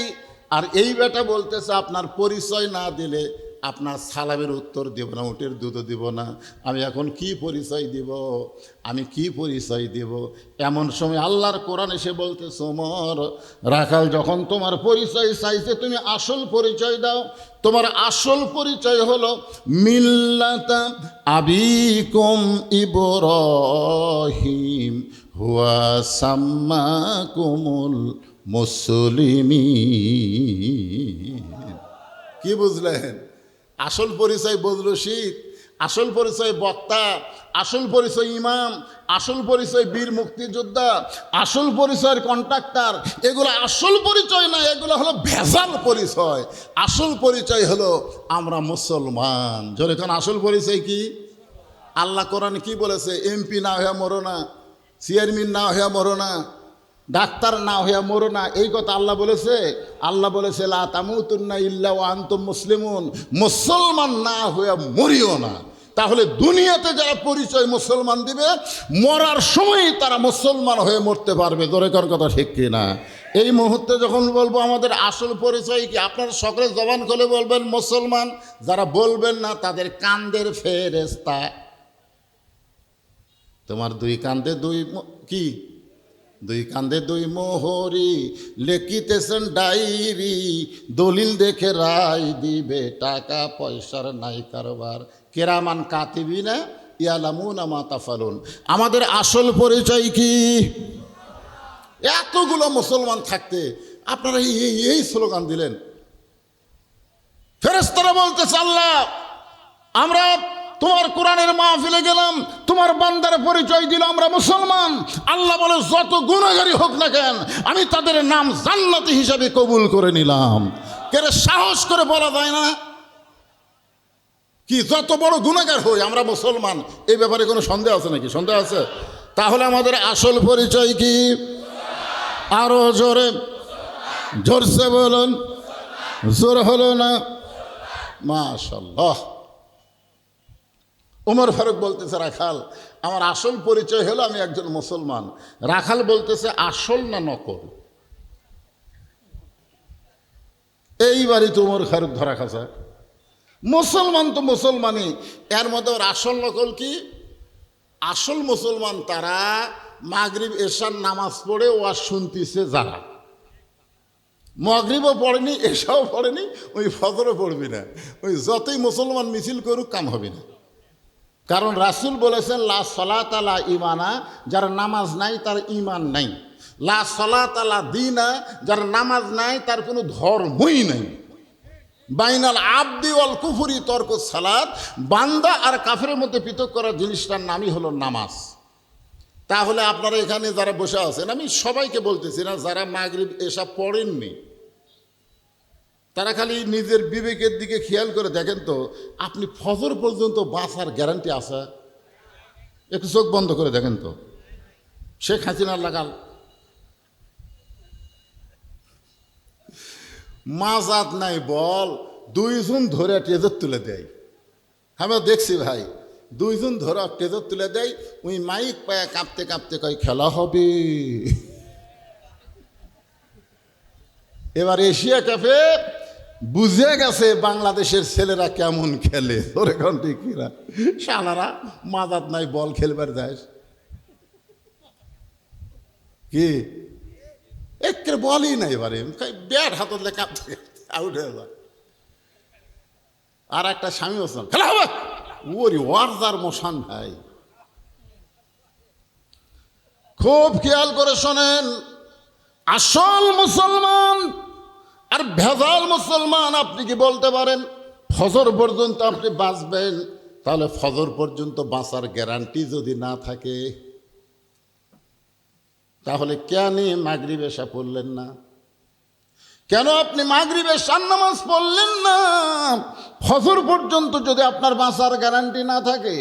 আর এই বেটা বলতেছে আপনার পরিচয় না দিলে আপনার সালামের উত্তর দিব না, উটের দুধও দিব না। আমি এখন কি পরিচয় দিব? আমি কি পরিচয় দিব? এমন সময় আল্লাহর কোরআন এসে বলতেছে, ওমর রাখাল যখন তোমার পরিচয় চাইছে তুমি আসল পরিচয় দাও। তোমার আসল পরিচয় হলো মিল্লাতা আবিকুম ইব্রাহিম হুয়া সাম্মাকুমুল মুসলিমিন। কি বুঝলেন? আসল পরিচয় বদলু শীত, আসল পরিচয় বক্তা, আসল পরিচয় ইমাম, আসল পরিচয় বীর মুক্তিযোদ্ধা, আসল পরিচয়ের কন্ট্রাক্টর, এগুলো আসল পরিচয় না, এগুলো হলো ভেজাল পরিচয়। আসল পরিচয় হলো আমরা মুসলমান। জোরে কোন আসল পরিচয় কি? আল্লাহ কোরআন কি বলেছে? এমপি না হইয়া মরো না, চেয়ারম্যান না হইয়া মরো না, ডাক্তার না হইয়া মরো না, এই কথা আল্লাহ বলেছে। আল্লাহ বলেছে লা তামুতুন্না ইল্লা ওয়া আনতুম মুসলিমুন, মুসলমান না হইয়া মরিও না। তাহলে দুনিয়াতে যারা পরিচয় মুসলমান দিবে, মরার সময় তারা মুসলমান হয়ে মরতে পারবে। জোরে কর কথা ঠিক কিনা? এই মুহূর্তে যখন বলবো আমাদের আসল পরিচয় কি, আপনারা সকলে জবান খুলে বলবেন মুসলমান। যারা বলবেন না তাদের কান্দের ফেরেশতা। তোমার দুই কান্দে দুই কি, দুই কান্দে দুই মোহরি, লেখিতেছেন ডায়েরি, দলিল দেখে রায় দিবে, টাকা পয়সার নাই কারবার, কেরামান কাতিবিনা ইয়ালামুনা মা তাফালুন। আমাদের আসল পরিচয় কি? এতগুলো মুসলমান থাকতে আপনারা এই স্লোগান দিলেন। ফেরেশতারা বলতেছে, আল্লাহ আমরা তোমার কোরআনের মাহফিলে গেলাম, তোমার বান্দার পরিচয় দিল আমরা মুসলমান। আল্লাহ বলে, যত গুনাহগারী হোক না কেন আমি তাদের নাম জান্নাতি হিসাবে কবুল করে নিলাম। কেরে সাহস করে বলা যায় না কি? যত বড় গুনাহগার হই আমরা মুসলমান। এই ব্যাপারে কোনো সন্দেহ আছে নাকি? সন্দেহ আছে? তাহলে আমাদের আসল পরিচয় কি? আরো জোরে, জোরসে বলুন। জোর হলো না? মাশাআল্লাহ। ওমর ফারুক বলতেছে, রাখাল আমার আসল পরিচয় হলো আমি একজন মুসলমান। রাখাল বলতেছে, আসল না নকল? এইবারই তো ওমর ফারুক ধরা খাসা। মুসলমান তো মুসলমানই, এর মধ্যে ওর আসল নকল কি? আসল মুসলমান তারা মাগরিব এশার নামাজ পড়ে ওয়াজ শুনতেছে, যারা মাগরিবও পড়েনি, এশাও পড়েনি, ওই ফজরও পড়বি না, ওই যতই মুসলমান মিছিল করুক কাম হবে না। কারণ রাসূল বলেছেন লা সলাত লা ঈমানা, যার নামাজ নাই তার ঈমান নাই। লা সলাত লা দীনা, যার নামাজ নাই তার কোনো ধর্মই নাই। বাইনাল আবদি ওয়াল কুফরি তরকুস সালাত, বান্দা আর কাফেরের মধ্যে পৃথক করার জিনিসটার নামই হলো নামাজ। তাহলে আপনারা এখানে যারা বসে আছেন, আমি সবাইকে বলতেছি না, যারা মাগরিব এসা পড়েননি তারা খালি নিজের বিবেকের দিকে খেয়াল করে দেখেন তো, আপনি ফজর পর্যন্ত বাঁচার গ্যারান্টি আছে? একটু চোখ বন্ধ করে দেখেন তো। শেখ হাসিনার লাগাল মাজাত নাই বল, দুইজন ধরে ট্রেজর তুলে দেয়। আমরা দেখছি ভাই, দুইজন ধরে ট্রেজর তুলে দেয়, ওই মাইক পায়া কাঁপতে কাঁপতে কয় খেলা হবে। এবার এশিয়া কাপে বুঝে গেছে বাংলাদেশের ছেলেরা কেমন খেলে। ওরে ঘন্টি কিরা শালারা মাজাত নাই বল খেলবার যায় কি, একের বলই নাই, এবারে ব্যাট হাতলে কাঁপতে আউট হয়ে যায়। আর একটা স্বামী হোসেন খেলা হবে, ওরি ওয়ার্জার মশান ভাই। খুব খেয়াল করে শোনেন, আসল মুসলমান আর ভেজাল মুসলমান। আপনি কি বলতে পারেন ফজর পর্যন্ত আপনি বাঁচবেন? তাহলে ফজর পর্যন্ত বাঁচার গ্যারান্টি যদি না থাকে, তাহলে কেন মাগরিব এশা পড়লেন না? কেন আপনি মাগরিব এশার নামাজ পড়লেন না? ফজর পর্যন্ত যদি আপনার বাঁচার গ্যারান্টি না থাকে।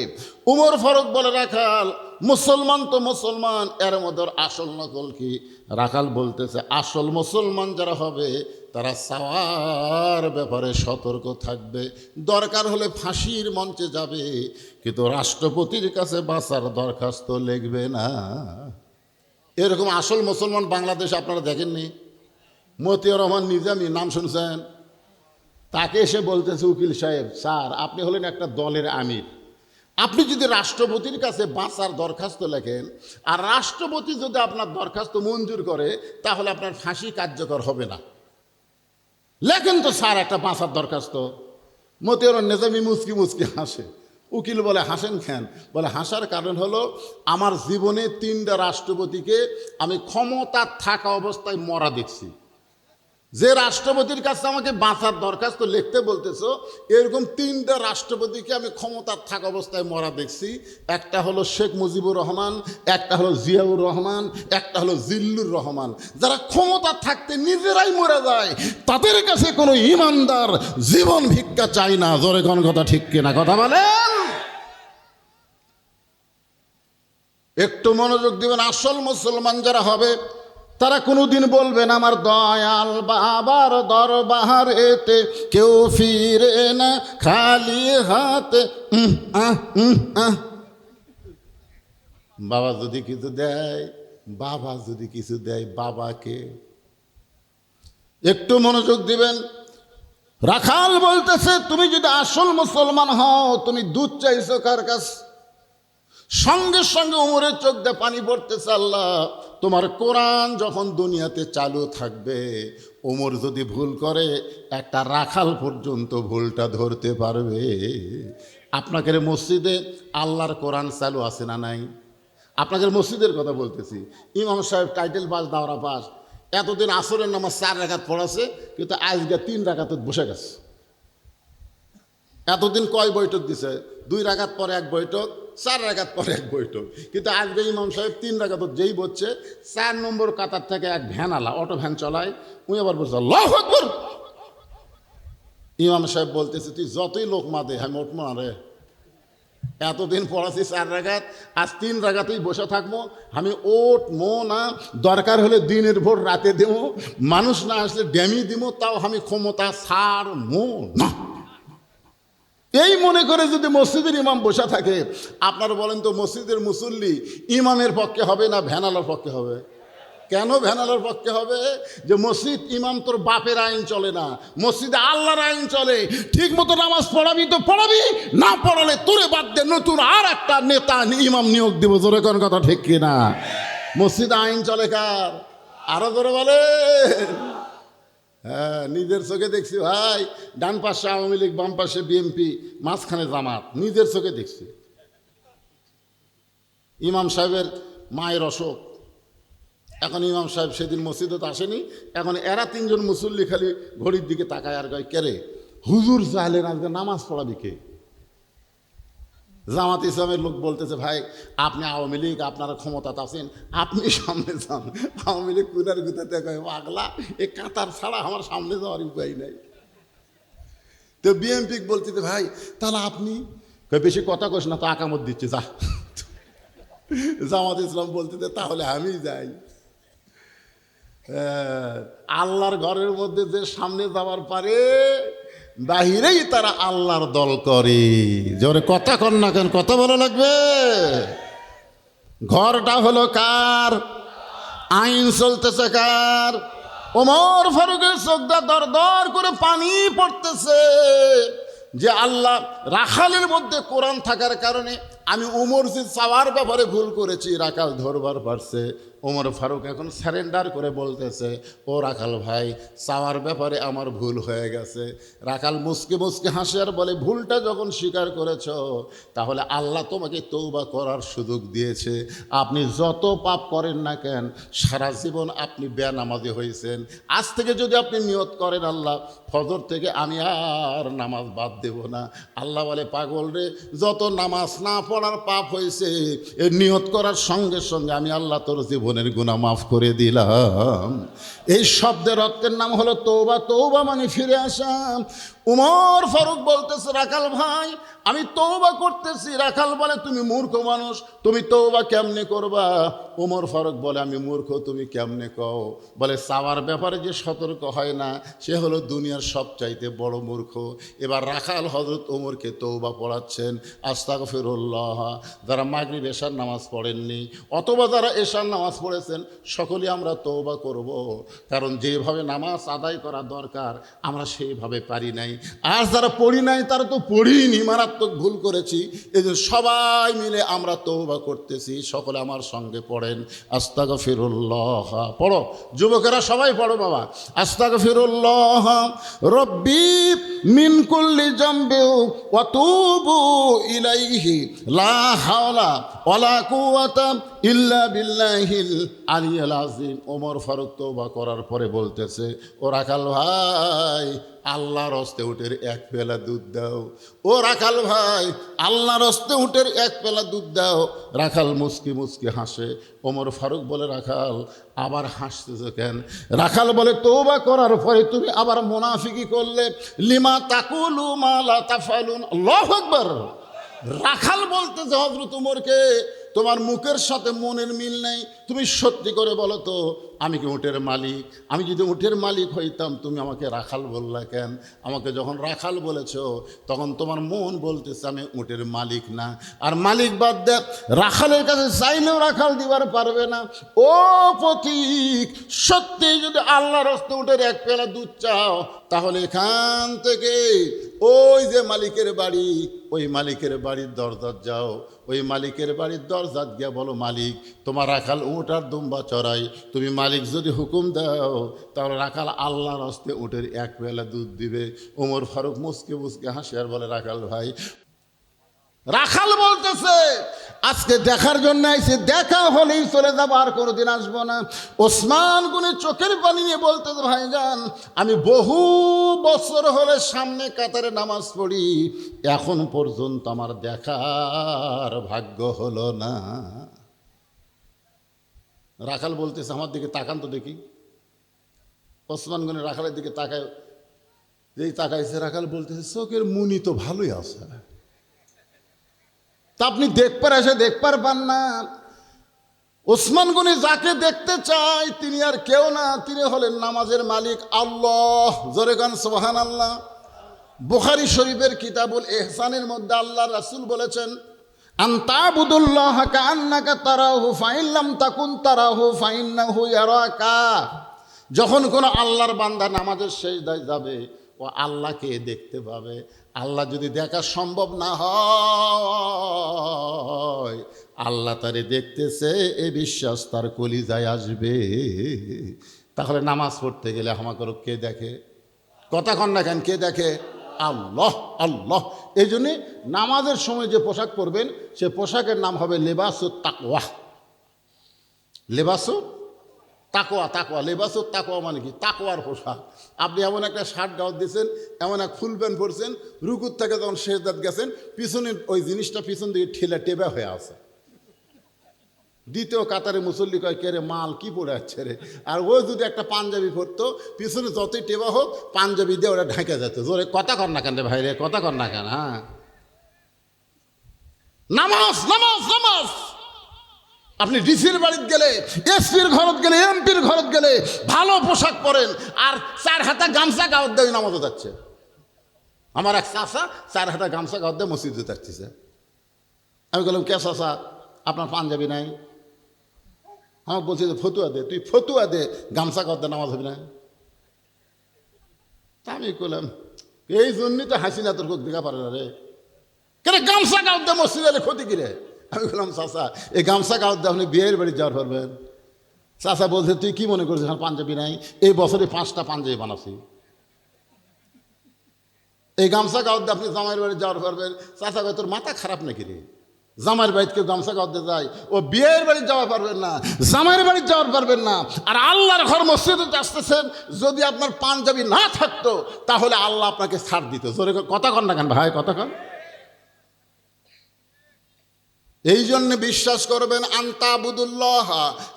উমর ফারুক বলে রাখাল মুসলমান তো মুসলমান, এর মধ্যে আসল নকল কি? রাখাল বলতেছে আসল মুসলমান যারা হবে তারা সাওয়ার ব্যাপারে সতর্ক থাকবে, দরকার হলে ফাঁসির মঞ্চে যাবে, কিন্তু রাষ্ট্রপতির কাছে বাঁচার দরখাস্ত লিখবে না। এরকম আসল মুসলমান বাংলাদেশে আপনারা দেখেননি? মতিউর রহমান নিজামী নাম শুনছেন? তাকে এসে বলতেছে উকিল সাহেব, স্যার আপনি হলেন একটা দলের আমির, আপনি যদি রাষ্ট্রপতির কাছে বাঁচার দরখাস্ত লেখেন আর রাষ্ট্রপতি যদি আপনার দরখাস্ত মঞ্জুর করে, তাহলে আপনার ফাঁসি কার্যকর হবে না। লেখেন তো স্যার একটা বাঁচার দরখাস্ত। মতিউর নিজামী মুচকি মুচকি হাসে। উকিল বলে হাসেন কেন? বলে হাসার কারণ হলো আমার জীবনে 3টা রাষ্ট্রপতিকে আমি ক্ষমতা থাকা অবস্থায় মরা দেখছি। যে রাষ্ট্রপতির কাছে আমাকে বাঁচার দরখাস্ত লিখতে বলতেছো, এরকম 3টা রাষ্ট্রপতিকে আমি ক্ষমতার থাকা অবস্থায় মরা দেখছি। একটা হলো শেখ মুজিবুর রহমান, একটা হলো জিয়াউর রহমান, একটা হলো জিল্লুর রহমান। যারা ক্ষমতা থাকতে নিজেরাই মরে যায়, তাদের কাছে কোনো ইমানদার জীবন ভিক্ষা চাই না। জোরে কোন কথা ঠিক কিনা কথা বলেন? একটু মনোযোগ দিবেন। আসল মুসলমান যারা হবে তারা কোনোদিন বলবেন আমার দয়াল বাবার দরবারেতে কেউ ফিরে না খালি হাতে। বাবা যদি কিছু দেয়, বাবা যদি কিছু দেয়, বাবাকে একটু মনোযোগ দিবেন। রাখাল বলতেছে তুমি যদি আসল মুসলমান হও, তুমি দুধ চাইছো কার কাছে? সঙ্গে সঙ্গে উমরের চোখ দিয়ে পানি পড়তেছে। আল্লাহ তোমার কোরআন যখন দুনিয়াতে চালু থাকবে, উমর যদি ভুল করে একটা রাখাল পর্যন্ত ভুলটা ধরতে পারবে। আপনাদের মসজিদে আল্লাহর কোরআন চালু আছে না নাই? আপনাদের মসজিদের কথা বলতেছি। ইমাম সাহেব টাইটেল পাস, দাওরা পাস, এতদিন আসরের নামাজ 4 রাকাত পড়াছে, কিন্তু আজকে 3 রাকাত বসে গেছে। এতদিন কয় বৈঠক দিছে? 2 রাকাত পরে 1 বৈঠক, 4 রাকাত পরে 1 বৈঠক, কিন্তু আজকে ইমাম সাহেব 3 রাকাত যেই বলছে, 4 নম্বর কাতার থেকে এক ভ্যানওয়ালা অটো ভ্যান চলায়, উনি আবার বলছে আল্লাহু আকবার। ইমাম সাহেব বলতেছে তুই যতই লোক মাদে আমি উঠবো না রে, এতদিন পড়াছি 4 রাকাত, আজ 3 রাকাতেই বসে থাকবো, আমি উঠবো না। দরকার হলে দিনের ভোর রাতে দেবো, মানুষ না আসলে ড্যামি দিব, তাও আমি ক্ষমতা ছাড়বো না। এই মনে করে যদি মসজিদের ইমাম বসে থাকে, আপনারা বলেন তো মসজিদের মুসল্লি ইমামের পক্ষে হবে না ভ্যানালার পক্ষে হবে? কেন ভ্যানালার পক্ষে হবে? যে মসজিদ ইমাম তোর বাপের আইন চলে না, মসজিদে আল্লাহর আইন চলে। ঠিক মতো নামাজ পড়াবি তো পড়াবি, না পড়ালে তোরে বাদ দে, নতুন আর একটা নেতা ইমাম নিয়োগ দিব। জোরে কোন কথা ঠিক কিনা? মসজিদে আইন চলে কার? আরো জোরে বলে। হ্যাঁ, নিজের চোখে দেখছি ভাই, ডান পাশে আওয়ামী লীগ, বাম পাশে বিএনপি, মাঝখানে জামাত, নিজের চোখে দেখছি। ইমাম সাহেবের মায়ের অসুখ, এখন ইমাম সাহেব সেদিন মসজিদে তো আসেনি, এখন এরা 3 জন মুসল্লি খালি ঘড়ির দিকে তাকায় আর কয় কেরে হুজুর চাইলেন আজকে নামাজ পড়াবি কে? জামাত ইসলামের লোক বলতেছে, ভাই আপনি আওয়ামী লীগ, আপনারা ক্ষমতাতে আছেন, আপনি সামনে যান। আওয়ামী লীগ কুনার গুতাতে কয়, পাগলা এ কাতার ছাড়া আমার সামনে যাওয়ার উপায় নাই। তো বিএনপি বলতেছে, ভাই তাহলে আপনি কয়, বেশি কথা কস না তো, আকামত দিচ্ছে যা। জামাত ইসলাম বলতেছে, তাহলে আমি যাই। আল্লাহর ঘরের মধ্যে যে সামনে যাওয়ার পারে, বাহিরেই তারা আল্লাহর দল করে। জোরে কথা কন না কেন, কথা ভালো লাগবে। ঘরটা হলো কার? আইন চলতেছে কার? ওমর ফারুকের চোখটা দর দর করে পানি পড়তেছে যে আল্লাহ, রাখালের মধ্যে কোরআন থাকার কারণে আমি ওমর যে চাওয়ার ব্যাপারে ভুল করেছি, রাখাল ধরবার পারছে। ওমর ফারুক এখন সারেন্ডার করে বলতেছে, ও রাখাল ভাই, চাওয়ার ব্যাপারে আমার ভুল হয়ে গেছে। রাখাল মুসকে মুসকে হাসে আর বলে, ভুলটা যখন স্বীকার করেছ, তাহলে আল্লাহ তোমাকে তওবা করার সুযোগ দিয়েছে। আপনি যত পাপ করেন না কেন, সারা জীবন আপনি বেনামাজি হয়েছেন। আজ থেকে যদি আপনি নিয়ত করেন, আল্লাহ ফজর থেকে আমি আর নামাজ বাদ দেব না, আল্লাহ বলে, পাগল রে, যত নামাজ না পড়ার পাপ হয়েছে, এ নিয়ত করার সঙ্গে সঙ্গে আমি আল্লাহ তোর জীবনের গুনাহ মাফ করে দিলাম। এই শব্দের অর্থের নাম হলো তওবা। তওবা মানে ফিরে আসা। উমর ফারুক বলতেছে, রাখাল ভাই আমি তওবা করতেছি। রাখাল বলে, তুমি মূর্খ মানুষ, তুমি তওবা কেমনে করবা? উমর ফারুক বলে, আমি মূর্খ, তুমি কেমনে কও? বলে, চাওয়ার ব্যাপারে যে সতর্ক হয় না, সে হলো দুনিয়ার সবচাইতে বড় মূর্খ। এবার রাখাল হযরত ওমরকে তওবা পড়াচ্ছেন, আস্তাগফিরুল্লাহ। যারা মাগরিব এশার নামাজ পড়েননি অথবা যারা এশার নামাজ পড়েছেন, সকলেই আমরা তওবা করব, কারণ যেভাবে নামাজ আদায় করা দরকার আমরা সেইভাবে পারি নাই। আর যারা পড়ি নাই তারা তো পড়িনি, মারাত্মক ভুল করেছি। এই জন্য সবাই মিলে আমরা তওবা করতেছি। সকলে আমার সঙ্গে পড়েন, আস্তাগফিরুল্লাহ। পড়ো যুবকেরা, সবাই পড়ো বাবা। আস্তাগফিরুল্লাহ রব্বি মিন কুল্লি জামবি ওয়া তুবু ইলাইহি লা হাওলা ওয়ালা কুওয়াতা ইল্লা বিল্লাহিল আলিয়্যিল আযীম। ওমর ফারুক তওবা করার পরে বলতেছে, ও রাখাল ভাই, আল্লাহর হস্তে উটের এক পেলা দুধ দাও। ও রাখাল ভাই, আল্লাহর হস্তে উটের এক পেলা দুধ দাও। রাখাল মুস্কি মুস্কি হাসে। ওমর ফারুক বলে, রাখাল আবার হাসতেছো কেন? রাখাল বলে, তওবা করার পরে তুমি আবার মুনাফিকি করলে। লিমা তাকুলু মা লা তাফআলুন। আল্লাহু আকবার। রাখাল বলতেছে হযরত ওমরকে, তোমার মুখের সাথে মনের মিল নেই, তুমি সত্যি করে বলো তো, আমি কি উটের মালিক? আমি যদি উটের মালিক হইতাম, তুমি আমাকে রাখাল বললা কেন? আমাকে যখন রাখাল বলেছ, তখন তোমার মন বলতেছে আমি উটের মালিক না। আর মালিক বাদ দে, রাখালের কাছে চাইলেও রাখাল দিবার পারবে না। ও পথিক, সত্যি যদি আল্লাহর হস্তে উটের এক পেলা দুধ চাও, তাহলে এখান থেকে ওই যে মালিকের বাড়ি, ওই মালিকের বাড়ির দরজাত যাও। ওই মালিকের বাড়ির দরজাত গিয়া বলো, মালিক তোমার রাখাল উট আর দুম্বা চড়াই। তুমি মালিক যদি হুকুম দাও, তাহলে রাখাল আল্লাহর হস্তে উটের এক পেলা দুধ দিবে। ওমর ফারুক মুসকে মুসকে হাসি আর বলে, রাখাল ভাই। রাখাল বলতেছে, আজকে দেখার জন্য আইছে, দেখা হলেই চলে যাবো, আর কোনোদিন আসবো না। ওসমান গনি চোখের পানি নিয়ে বলতেছে, ভাইজান আমি বহু বছর হলে সামনে কাতারে নামাজ পড়ি, এখন পর্যন্ত আমার দেখার ভাগ্য হলো না। রাখাল বলতেছে, আমার দিকে তাকান তো দেখি। ওসমান গনি রাখালের দিকে তাকায়, যেই তাকাইছে, রাখাল বলতেছে, চোখের মুনি তো ভালোই আছে, তা আপনি দেখবার এসে দেখবার পান না। ওসমান গনি যাকে দেখতে চায় তিনি আর কেউ না, তিনি হলেন নামাজের মালিক আল্লাহ। জোরে গান সুবহানাল্লাহ। বুখারী শরীফের কিতাবুল ইহসানের মধ্যে আল্লাহ রাসূল বলেছেন, আনতাবুদুল্লাহ কাআন্নাকা তারাহু ফাইন লাম তাকুন তারাহু ফাইন্নাহু ইয়ারাকা। যখন কোনো আল্লাহর বান্দা নামাজের সিজদায় যাবে, ও আল্লাহকে দেখতে পাবে। আল্লাহ যদি দেখা সম্ভব না হয়, আল্লাহ তারে দেখতেছে এ বিশ্বাস তার কলিজায় আসবে। তাহলে নামাজ পড়তে গেলে আমাকে কে দেখে? কথা কন না কেন, কে দেখে? আল্লাহ। আল্লাহ। এই জন্যে নামাজের সময় যে পোশাক পরবেন, সে পোশাকের নাম হবে লেবাসুত তাকওয়া। লেবাসুত তাকোয়া, তাকোয়া লেবাসও তাকোয়া মানে কি? তাকোয়ার পোশাক। আপনি এমন একটা শার্ট গাউট দিয়েছেন, এমন এক ফুল প্যান্ট পরছেন, রুকুর থেকে যখন সেজদাত গেছেন, পিছনে ওই জিনিসটা পিছন দিকে ঠেলা টেবা হয়ে আছে। দ্বিতীয় কাতারে মুসল্লি কয়, কে রে মাল কি পড়ে যাচ্ছে রে। আর ও যদি একটা পাঞ্জাবি পরতো, পিছনে যতই টেবা হোক পাঞ্জাবি দিয়ে ওরা ঢাকা যেত। জোরে কথা কর না কেন রে ভাই রে, কথা কর না কেন? হ্যাঁ, নামাজ নামাজ নামাজ। আপনি ডিসির বাড়িতে গেলে, এসপির ঘরত গেলে, এমপির ঘরত গেলে ভালো পোশাক পরেন, আর 4 হাতা গামছা গাওয়ার দিয়ে নামাজে যাচ্ছে। আমার এক চাষা 4 হাতা গামছা গাওয়ার দিয়ে মসজিদে যাচ্ছে। আমি বললাম, কে চাষা আপনার পাঞ্জাবি নাই? আমাকে বলছি যে ফতুয়া দে, তুই ফতুয়া দে, গামছা গাওয়ার দিয়ে নামাজ হবে না। তা আমি বললাম, এই জন্যই তো হাসিনা তোর দেখা পারে না রে। কেন গামছা গাওয়ার দিয়ে মসজিদে এলে ক্ষতি কিরে? আমি বললাম, চাষা এই গামছা গাওয়ার দিয়ে আপনি বিয়ের বাড়ি যাওয়ার পারবেন? চাষা বলছে, তুই কি মনে করছিস আমার পাঞ্জাবি নাই? এই বছরে 5টা পাঞ্জাবি বানাচ্ছি। এই গামছা গাওয়ার দিয়ে আপনি জামাইয়ের বাড়ি যাওয়ার পারবেন? চাষা ভাই তোর মাথা খারাপ নাকি রে? জামাইয়ের বাড়িতে কেউ গামছা গাওয়ার দিয়ে যায়? ও বিয়ের বাড়ি যাওয়া পারবেন না, জামাইয়ের বাড়ি যাওয়ার পারবেন না, আর আল্লাহর ঘর মসজিদে আসতেছেন। যদি আপনার পাঞ্জাবি না থাকতো তাহলে আল্লাহ আপনাকে ছাড় দিত। জোরে কথা কন না কেন ভাই, কথা কন। এই জন্য বিশ্বাস করবেন, আনতাবুদুল্লাহ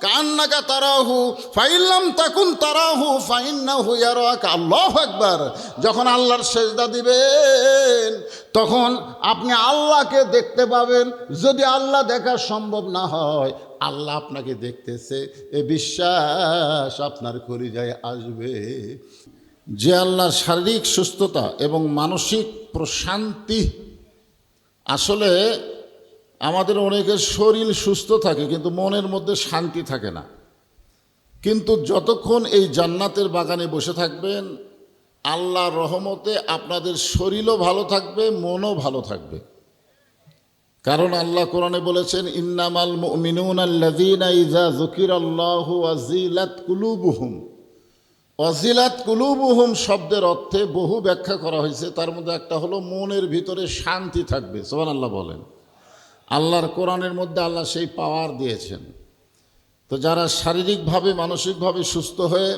কান্নাকা তারাহু ফাইল্লাম তাকুন তারাহু ফাইন্নাহু ইয়ারাকা। আল্লাহু আকবার। যখন আল্লাহর সেজদা দিবেন তখন আপনি আল্লাহকে দেখতে পাবেন। যদি আল্লাহ দেখা সম্ভব না হয়, আল্লাহ আপনাকে দেখতেছে, এ বিশ্বাস আপনার কলিজায় আসবে। যে আল্লাহর শারীরিক সুস্থতা এবং মানসিক প্রশান্তি, আসলে আমাদের অনেকের শরীর সুস্থ থাকে কিন্তু মনের মধ্যে শান্তি থাকে না। কিন্তু যতক্ষণ এই জান্নাতের বাগানে বসে থাকবেন, আল্লাহর রহমতে আপনাদের শরীরও ভালো থাকবে, মনও ভালো থাকবে। কারণ আল্লাহ কোরআনে বলেছেন, ইন্নামাল মুমিনুনা আল্লাযীনা ইযা যুকিরাল্লাহু ওয়াজিলাত কুলুবুহুম। ওয়াজিলাত কুলুবুহুম শব্দের অর্থে বহু ব্যাখ্যা করা হয়েছে। তার মধ্যে একটা হলো মনের ভিতরে শান্তি থাকবে। সুবহানাল্লাহ বলেন। আল্লাহর কোরআনের মধ্যে আল্লাহ সেই পাওয়ার দিয়েছেন। তো যারা শারীরিকভাবে মানসিকভাবে সুস্থ হয়ে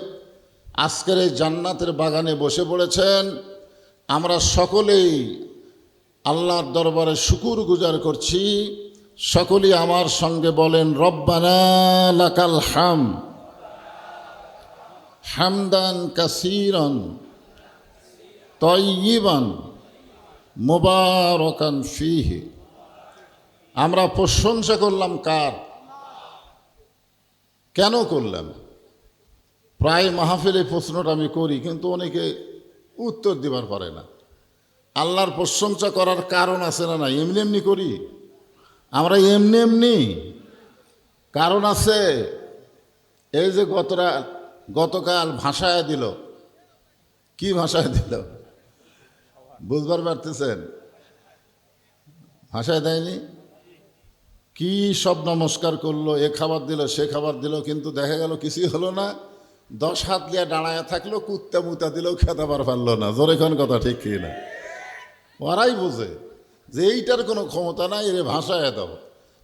আজকের এই জান্নাতের বাগানে বসে পড়েছেন, আমরা সকলেই আল্লাহর দরবারে শুকুর গুজার করছি। সকলেই আমার সঙ্গে বলেন, রব্বানা লাকাল হামদ হামদান কাসীরান তাইয়িবান মুবারাকান ফীহি। আমরা প্রশংসা করলাম কার? কেন করলাম? প্রায় মাহফিলে প্রশ্নটা আমি করি, কিন্তু অনেকে উত্তর দিবার পারে না। আল্লাহর প্রশংসা করার কারণ আছে না? না এমনি এমনি করি আমরা, এমনি এমনি কারণ আছে। এই যে গতকাল ভাষায় দিল, কি ভাষায় দিল বুঝবার পারতেছেন? ভাষায় দেয়নি, কি সব নমস্কার করলো, এ খাবার দিল সে খাবার দিল, কিন্তু দেখা গেল কিছুই হলো না। 10 হাত লিয়া দাঁড়ায় থাকলো, কুত্তা মুতা দিলেও খেতাবার পারলো না। জোরে কোন কথা ঠিক কি না? ওরাই বোঝে যে এইটার কোনো ক্ষমতা নাই, এর ভাষায় দাও,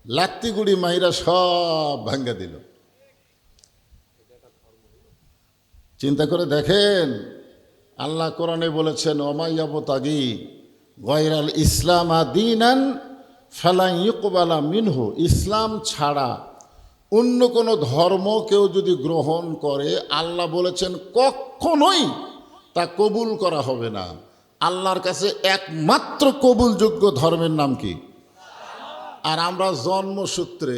লাত্তি গুড়ি মাইরা সব ভাঙ্গা দিল। চিন্তা করে দেখেন, আল্লাহ কোরআনে বলেছেন, ওমাইয়াবতাগি গায়রাল ইসলাম দীনান ফালান ইউকবালা মিনহু। ইসলাম ছাড়া অন্য কোনো ধর্ম কেউ যদি গ্রহণ করে, আল্লাহ বলেছেন কখনোই তা কবুল করা হবে না। আল্লাহর কাছে একমাত্র কবুলযোগ্য ধর্মের নাম কি? আর আমরা জন্মসূত্রে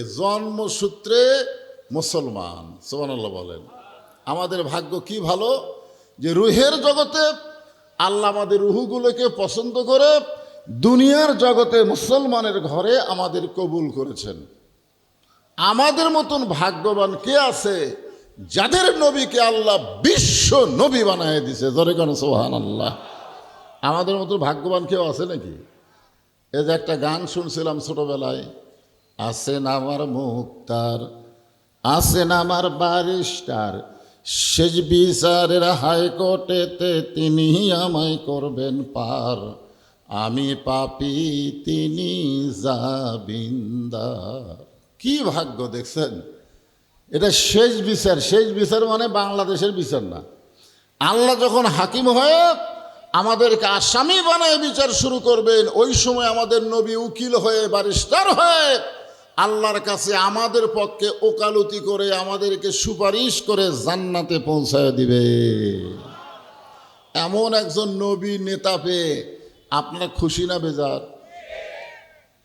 মুসলমান। সুবহানাল্লাহ বলেন। আমাদের ভাগ্য কি ভালো যে রুহের জগতে আল্লাহ আমাদের রুহগুলোকে পছন্দ করে দুনিয়ার জগতে মুসলমানের ঘরে আমাদের কবুল করেছেন। আমাদের মতন ভাগ্যবান কে আছে যাদের নবীকে আল্লাহ বিশ্ব নবী বানায় দিছে? জোরে কেন সুবহানাল্লাহ। আমাদের মতন ভাগ্যবান কেউ আছে নাকি? এই যে একটা গান শুনছিলাম ছোটবেলায়, আছেন আমার মুক্তার, আছেন আমার ব্যারিস্টার, শেষ বিচারের হাইকোর্টেতে তিনি আমায় করবেন পার, আমি পাপী তিনি জামিনদার। কি ভাগ্য দেখছেন! এটা শেষ বিচার। শেষ বিচার মানে বাংলাদেশের বিচার না। আল্লাহ যখন হাকিম হয়ে আমাদেরকে আসামি বানায় বিচার শুরু করবেন, ওই সময় আমাদের নবী উকিল হয়ে ব্যারিস্টার হয়ে আল্লাহর কাছে আমাদের পক্ষে ওকালতি করে আমাদেরকে সুপারিশ করে জান্নাতে পৌঁছায় দিবে। এমন একজন নবী নেতা পেয়ে আপনার খুশি না বেজার?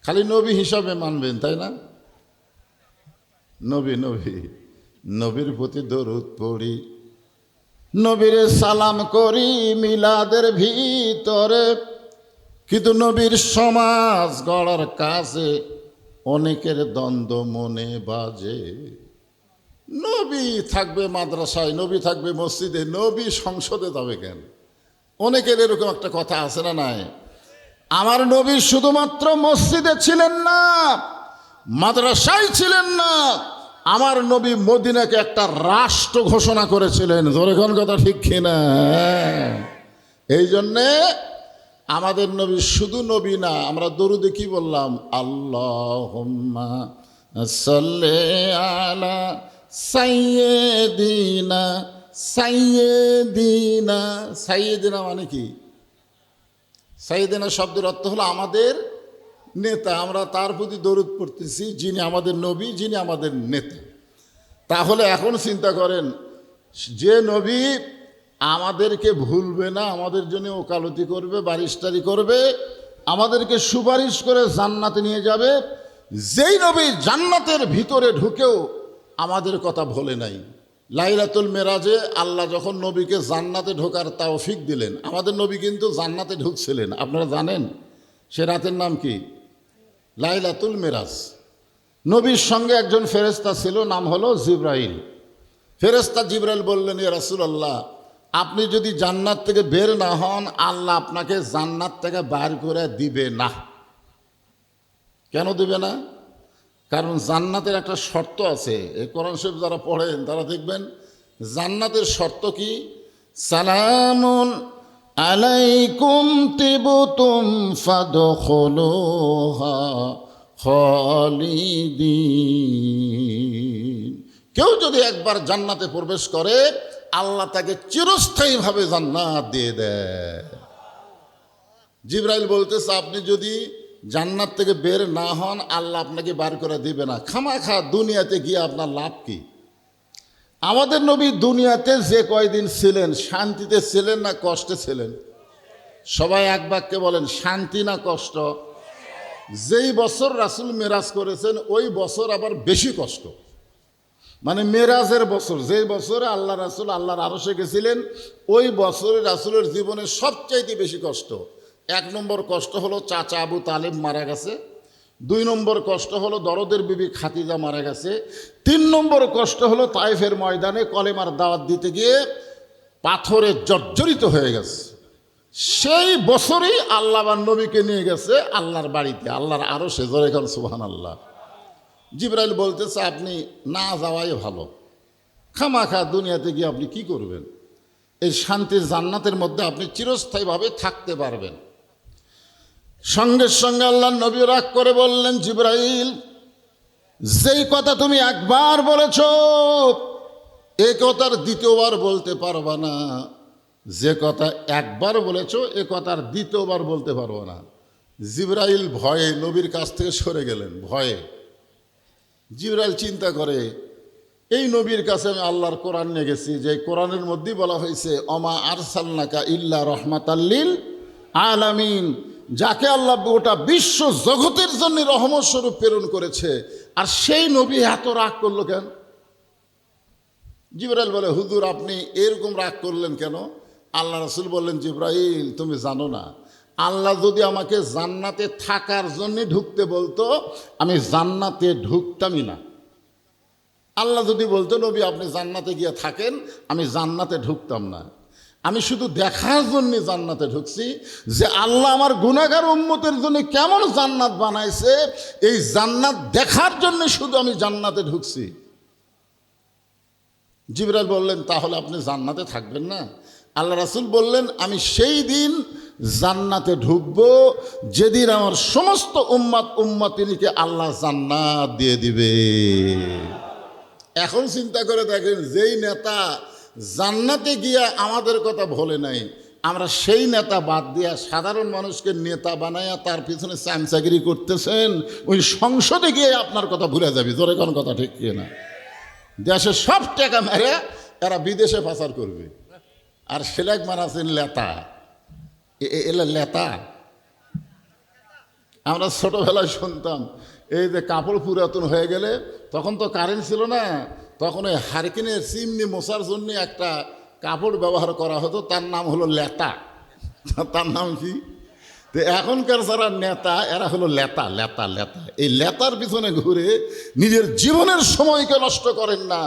খালি নবী হিসাবে মানবেন, তাই না? নবী নবী নবীর প্রতি দরুদ পড়ি, নবীরে সালাম করি মিলাদের ভিতরে, কিন্তু নবীর সমাজ গড়ার কাজে অনেকের দ্বন্দ্ব মনে বাজে। নবী থাকবে মাদ্রাসায়, নবী থাকবে মসজিদে, নবী সংসদে যাবে কেন? অনেকের এরকম একটা কথা আছে না নাই? আমার নবী শুধুমাত্র মসজিদে ছিলেন না, মাদ্রাসায় ছিলেন না, আমার নবী মদিনাকে একটা রাষ্ট্র ঘোষণা করেছিলেন। জোরে কোন কথা ঠিক কিনা? এই জন্যে আমাদের নবী শুধু নবী না, আমরা দরুদে কি বললাম? আল্লাহুম্মা সাল্লি আলা সাইয়্যিদিনা। সাইয়্যিদিনা, সাইয়্যিদিনা মানে কি? সাইয়্যিদিনা শব্দের অর্থ হলো আমাদের নেতা। আমরা তার প্রতি দরুদ পড়তেছি, যিনি আমাদের নবী, যিনি আমাদের নেতা। তাহলে এখন চিন্তা করেন, যে নবী আমাদেরকে ভুলবে না, আমাদের জন্য ওকালতি করবে, ব্যারিস্টারি করবে, আমাদেরকে সুপারিশ করে জান্নাতে নিয়ে যাবে, যেই নবী জান্নাতের ভিতরে ঢুকেও আমাদের কথা ভোলে নাই। লাইলাতুল মেরাজে আল্লাহ যখন নবীকে জান্নাতে ঢোকার তৌফিক দিলেন, আমাদের নবী কিন্তু জান্নাতে ঢুকছিলেন, আপনারা জানেন সে রাতের নাম কি? লাইলাতুল মেরাজ। নবীর সঙ্গে একজন ফেরেশতা ছিল, নাম হলো জিবরাইল। ফেরেশতা জিবরাইল বললেন, ইয়া রাসূলুল্লাহ, আপনি যদি জান্নাত থেকে বের না হন, আল্লাহ আপনাকে জান্নাত থেকে বার করে দিবে না। কেন দিবে না? কারণ জান্নাতের একটা শর্ত আছে। এই কোরআন শরীফ যারা পড়েন তারা দেখবেন জান্নাতের শর্ত কি? সালামুন আলাইকুম তিবতুম ফাদখুলুহা খালিদিন। কেউ যদি একবার জান্নাতে প্রবেশ করে, আল্লাহ তাকে চিরস্থায়ীভাবে জান্নাত দিয়ে দেয়। জিবরাইল বলতেছে, আপনি যদি জান্নাত থেকে বের না হন, আল্লাহ আপনাকে বার করে দিবে না। খামাখা দুনিয়াতে গিয়ে আপনার লাভ কি? আমাদের নবী দুনিয়াতে যে কয়দিন ছিলেন, শান্তিতে ছিলেন না কষ্টে ছিলেন? সবাই এক বাক্যে বলেন, শান্তি না কষ্ট? যেই বছর রাসূল মেরাজ করেছেন, ওই বছর আবার বেশি কষ্ট। মানে মেরাজের বছর, যেই বছরে আল্লাহ রাসূল আল্লাহর আরশে গেছিলেন, ওই বছরে রাসূলের জীবনে সবচাইতে বেশি কষ্ট। এক নম্বর কষ্ট হলো চাচা আবু তালিব মারা গেছে, 2 নম্বর কষ্ট হলো দরদের বিবি খাদিজা মারা গেছে, 3 নম্বর কষ্ট হলো তায়েফের ময়দানে কলেমার দাওয়াত দিতে গিয়ে পাথরে জর্জরিত হয়ে গেছে। সেই বছরেই আল্লাহ আর নবীকে নিয়ে গেছে আল্লাহর বাড়িতে, আল্লাহর আরশে। জোরে এখন সুবহানাল্লাহ। জিবরাইল বলতেছে, আপনি না যাওয়াই ভালো। খামাখা দুনিয়াতে গিয়ে আপনি কি করবেন? এই শান্তির জান্নাতের মধ্যে আপনি চিরস্থায়ীভাবে থাকতে পারবেন। সঙ্গে সঙ্গে আল্লাহ নবী রাগ করে বললেন, জিবরাইল, যেই কথা তুমি একবার বলেছ, এ কথার দ্বিতীয়বার বলতে পারবা না। যে কথা একবার বলেছ, এ কথার দ্বিতীয়বার বলতে পারবো না। জিবরাইল ভয়ে নবীর কাছ থেকে সরে গেলেন, ভয়ে। জিবরাইল চিন্তা করে, এই নবীর কাছে আমি আল্লাহর কোরআন নিয়ে গেছি, যে কোরআনের মধ্যেই বলা হয়েছে অমা আরসালনাকা ইল্লা রহমাতাল লিল আলামিন, যাকে আল্লাহ গোটা বিশ্ব জগতের জন্য রহমত স্বরূপ প্রেরণ করেছে, আর সেই নবী এত রাগ করলো কেন? জিবরাইল বলে, হুজুর আপনি এরকম রাগ করলেন কেন? আল্লাহ রাসূল বললেন, জিবরাইল তুমি জানো না, আল্লাহ যদি আমাকে জান্নাতে থাকার জন্য ঢুকতে বলতো, আমি জান্নাতে ঢুকতামই না। আল্লাহ যদি বলতো, নবী আপনি জান্নাতে গিয়ে থাকেন, আমি জান্নাতে ঢুকতাম না। আমি শুধু দেখার জন্য জান্নাতে ঢুকছি, যে আল্লাহ আমার গুনাহগার উম্মতের জন্য কেমন জান্নাত বানাইছে, এই জান্নাত দেখার জন্য শুধু আমি জান্নাতে ঢুকছি। জিবরাইল বললেন, তাহলে আপনি জান্নাতে থাকবেন না? আল্লাহ রাসূল বললেন, আমি সেই দিন জান্নাতে ঢুকবো যেদিন আমার সমস্ত উম্মতিনীকে আল্লাহ জান্নাত দিয়ে দিবে। এখন চিন্তা করে দেখেন, যেই নেতা জান্নাতে গিয়া আমাদের কথা বলে নাই, আমরা সেই নেতা বাদ দিয়া সাধারণ মানুষকে নেতা বানায়া তার পিছনে চামচাগিরি করতেছেন, ওই সংসদে গিয়ে আপনার কথা ভুলে যাবি। জোরে কোন কথা ঠিক কি না? দেশে সব টাকা মেরে এরা বিদেশে পাচার করবে, আর সেলেক মারাছেন লেতা। এলা লেতা। আমরা ছোটবেলায় শুনতাম, এই যে কাপড় পুরাতন হয়ে গেলে, তখন তো কারেন্ট ছিল না, তখন ওই হারিকেনের চিমনি মোছার জন্য একটা কাপড় ব্যবহার করা হতো, তার নাম হলো লেতা। তার নাম কি? তো এখনকার যারা নেতা এরা হলো লেতা লেতা লেতা। এই লেতার পিছনে ঘুরে নিজের জীবনের সময়কে নষ্ট করেন না।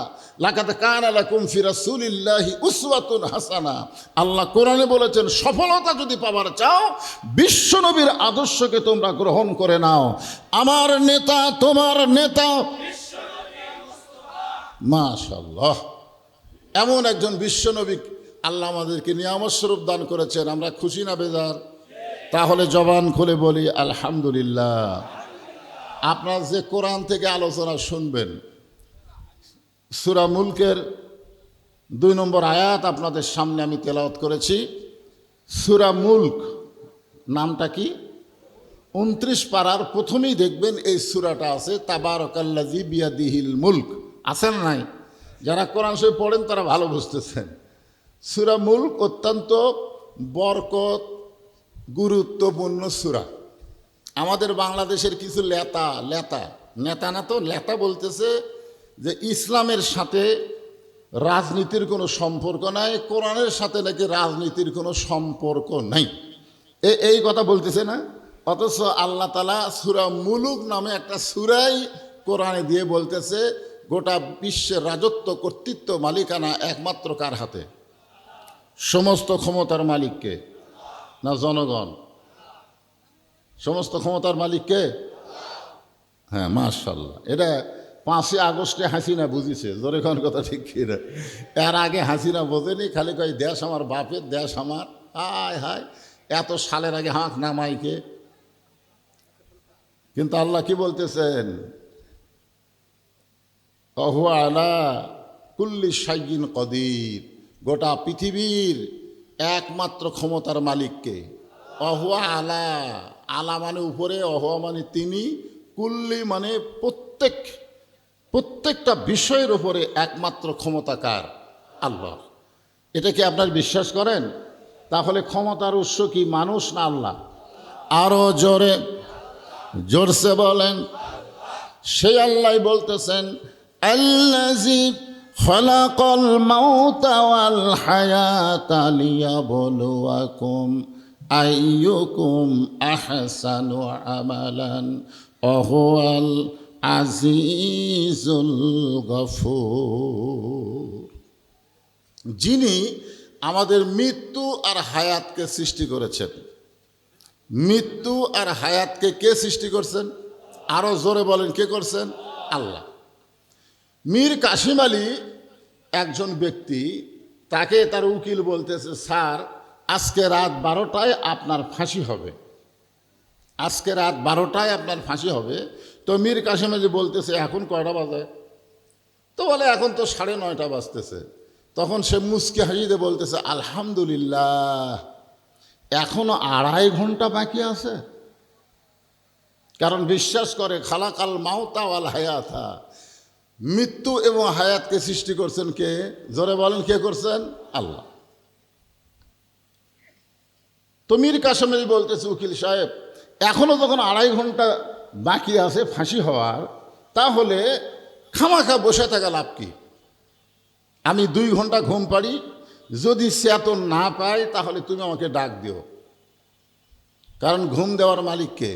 লাকাদ কানা লাকুম ফি রাসূলিল্লাহি উসওয়াতুন হাসানা। আল্লাহ কোরআনে বলেছেন, সফলতা যদি পাবার চাও, বিশ্বনবীর আদর্শকে তোমরা গ্রহণ করে নাও। আমার নেতা, তোমার নেতা মাশাআল্লাহ, এমন একজন বিশ্বনবী আল্লাহ আমাদেরকে নিয়ামত স্বরূপ দান করেছেন। আমরা খুশি না বেজার? তাহলে জবান খুলে বলি আলহামদুলিল্লাহ। আপনারা যে কোরআন থেকে আলোচনা শুনবেন, সূরা মুলকের 2 নম্বর আয়াত আপনাদের সামনে আমি তেলাওয়াত করেছি। সূরা মুলক নামটা কি? 29 পারার প্রথমেই দেখবেন এই সূরাটা আছে, তাবারাকাল্লাযী বিয়াদিহিল মুলক। আছে না নাই? যারা কোরআন শরীফ পড়েন তারা ভালো বুঝতেছেন। সূরা মুলক অত্যন্ত বরকত গুরুত্বপূর্ণ সূরা। আমাদের বাংলাদেশের কিছু নেতা না তো লেতা বলতেছে যে ইসলামের সাথে রাজনীতির কোনো সম্পর্ক নাই, কোরআনের সাথে নাকি রাজনীতির কোনো সম্পর্ক নাই, এই কথা বলতেছে না। অথচ আল্লাহ তাআলা সূরা মুলুক নামে একটা সূরাই কোরআনে দিয়ে বলতেছে, গোটা বিশ্বের রাজত্ব, কর্তৃত্ব, মালিকানা একমাত্র কার হাতে? সমস্ত ক্ষমতার মালিককে না জনগণ? সমস্ত ক্ষমতার মালিককে। হ্যাঁ মাশাআল্লাহ। এটা 5ই আগস্টে হাসিনা বুঝিছে। জোরে কোন কথা ঠিক কি না? এর আগে হাসিনা বোঝেনি, খালি কয় দেশ আমার বাপের, দেশ আমার। হায় হায়, এত সালের আগে হাঁক না মাইকে। কিন্তু আল্লাহ কি বলতেছেন? হুয়া আলা কুল্লি শাইইন কদির। গোটা পৃথিবীর একমাত্র ক্ষমতার মালিককে। অহুয়া আলা, আলা মানে উপরে, অহুয়া মানে তিনি, কুল্লি মানে প্রত্যেকটা বিষয়ের উপরে একমাত্র ক্ষমতাকার আল্লাহ। এটা কি আপনার বিশ্বাস করেন? তাহলে ক্ষমতার উৎস কি মানুষ না আল্লাহ? আরো জোরসে বলেন। সেই আল্লাহ বলতেছেন, আল্লাযী খালাকাল মাউতা ওয়াল হায়াতা লিয়াবলুয়াকুম আইয়ুকুম আহসানু আমালান ওয়া হুয়াল আজিজুল গফুর। যিনি আমাদের মৃত্যু আর হায়াতকে সৃষ্টি করেছেন। মৃত্যু আর হায়াতকে কে সৃষ্টি করছেন? আরো জোরে বলেন, কে করছেন? আল্লাহ। মীর কাসিম আলী একজন ব্যক্তি, তাকে তার উকিল বলতেছে, স্যার আজকে রাত 12টায় আপনার ফাঁসি হবে, আজকে রাত 12টায় আপনার ফাঁসি হবে। তো মীর কাসিম আলী বলতেছে, এখন কয়টা বাজে? তো বলে এখন তো 9:30 বাজতেছে। তখন সে মুচকি হাসিতে বলতেছে, আলহামদুলিল্লাহ, এখনো 2.5 ঘন্টা বাকি আছে। কারণ বিশ্বাস করে খালাকাল মাউতা ওয়াল হায়াতা, মৃত্যু এবং হায়াতকে সৃষ্টি করছেন কে? জোরে বলেন, কে করছেন? আল্লাহ। তো মীর কাসিম আলী বলতেছে, উকিল সাহেব এখনো যখন 2.5 ঘন্টা বাকি আছে ফাঁসি হওয়ার, তাহলে খামাখা বসে থাকা লাভ কি? আমি 2 ঘন্টা ঘুম পাড়ি, যদি চেতন না পাই তাহলে তুমি আমাকে ডাক দিও। কারণ ঘুম দেওয়ার মালিককে।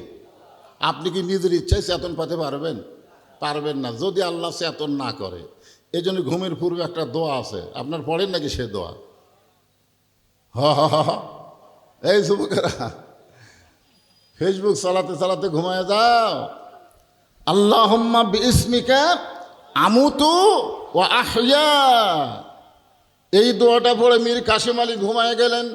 আপনি কি নিজের ইচ্ছায় চেতন পাতে পারবেন? পারবেন না, যদি আল্লাহ চেতন না করে। এই জন্য ঘুমের পূর্বে একটা দোয়া আছে, আপনার পড়েন নাকি সে দোয়া? এই যুবকেরা ফেসবুক চালাতে চালাতে ঘুমায় যাও। আল্লাহুম্মা বিইসমিকা আমুতু ওয়া আহইয়া। এই দোয়াটা পড়ে মীর কাসিম আলী ঘুমায় গেলেন।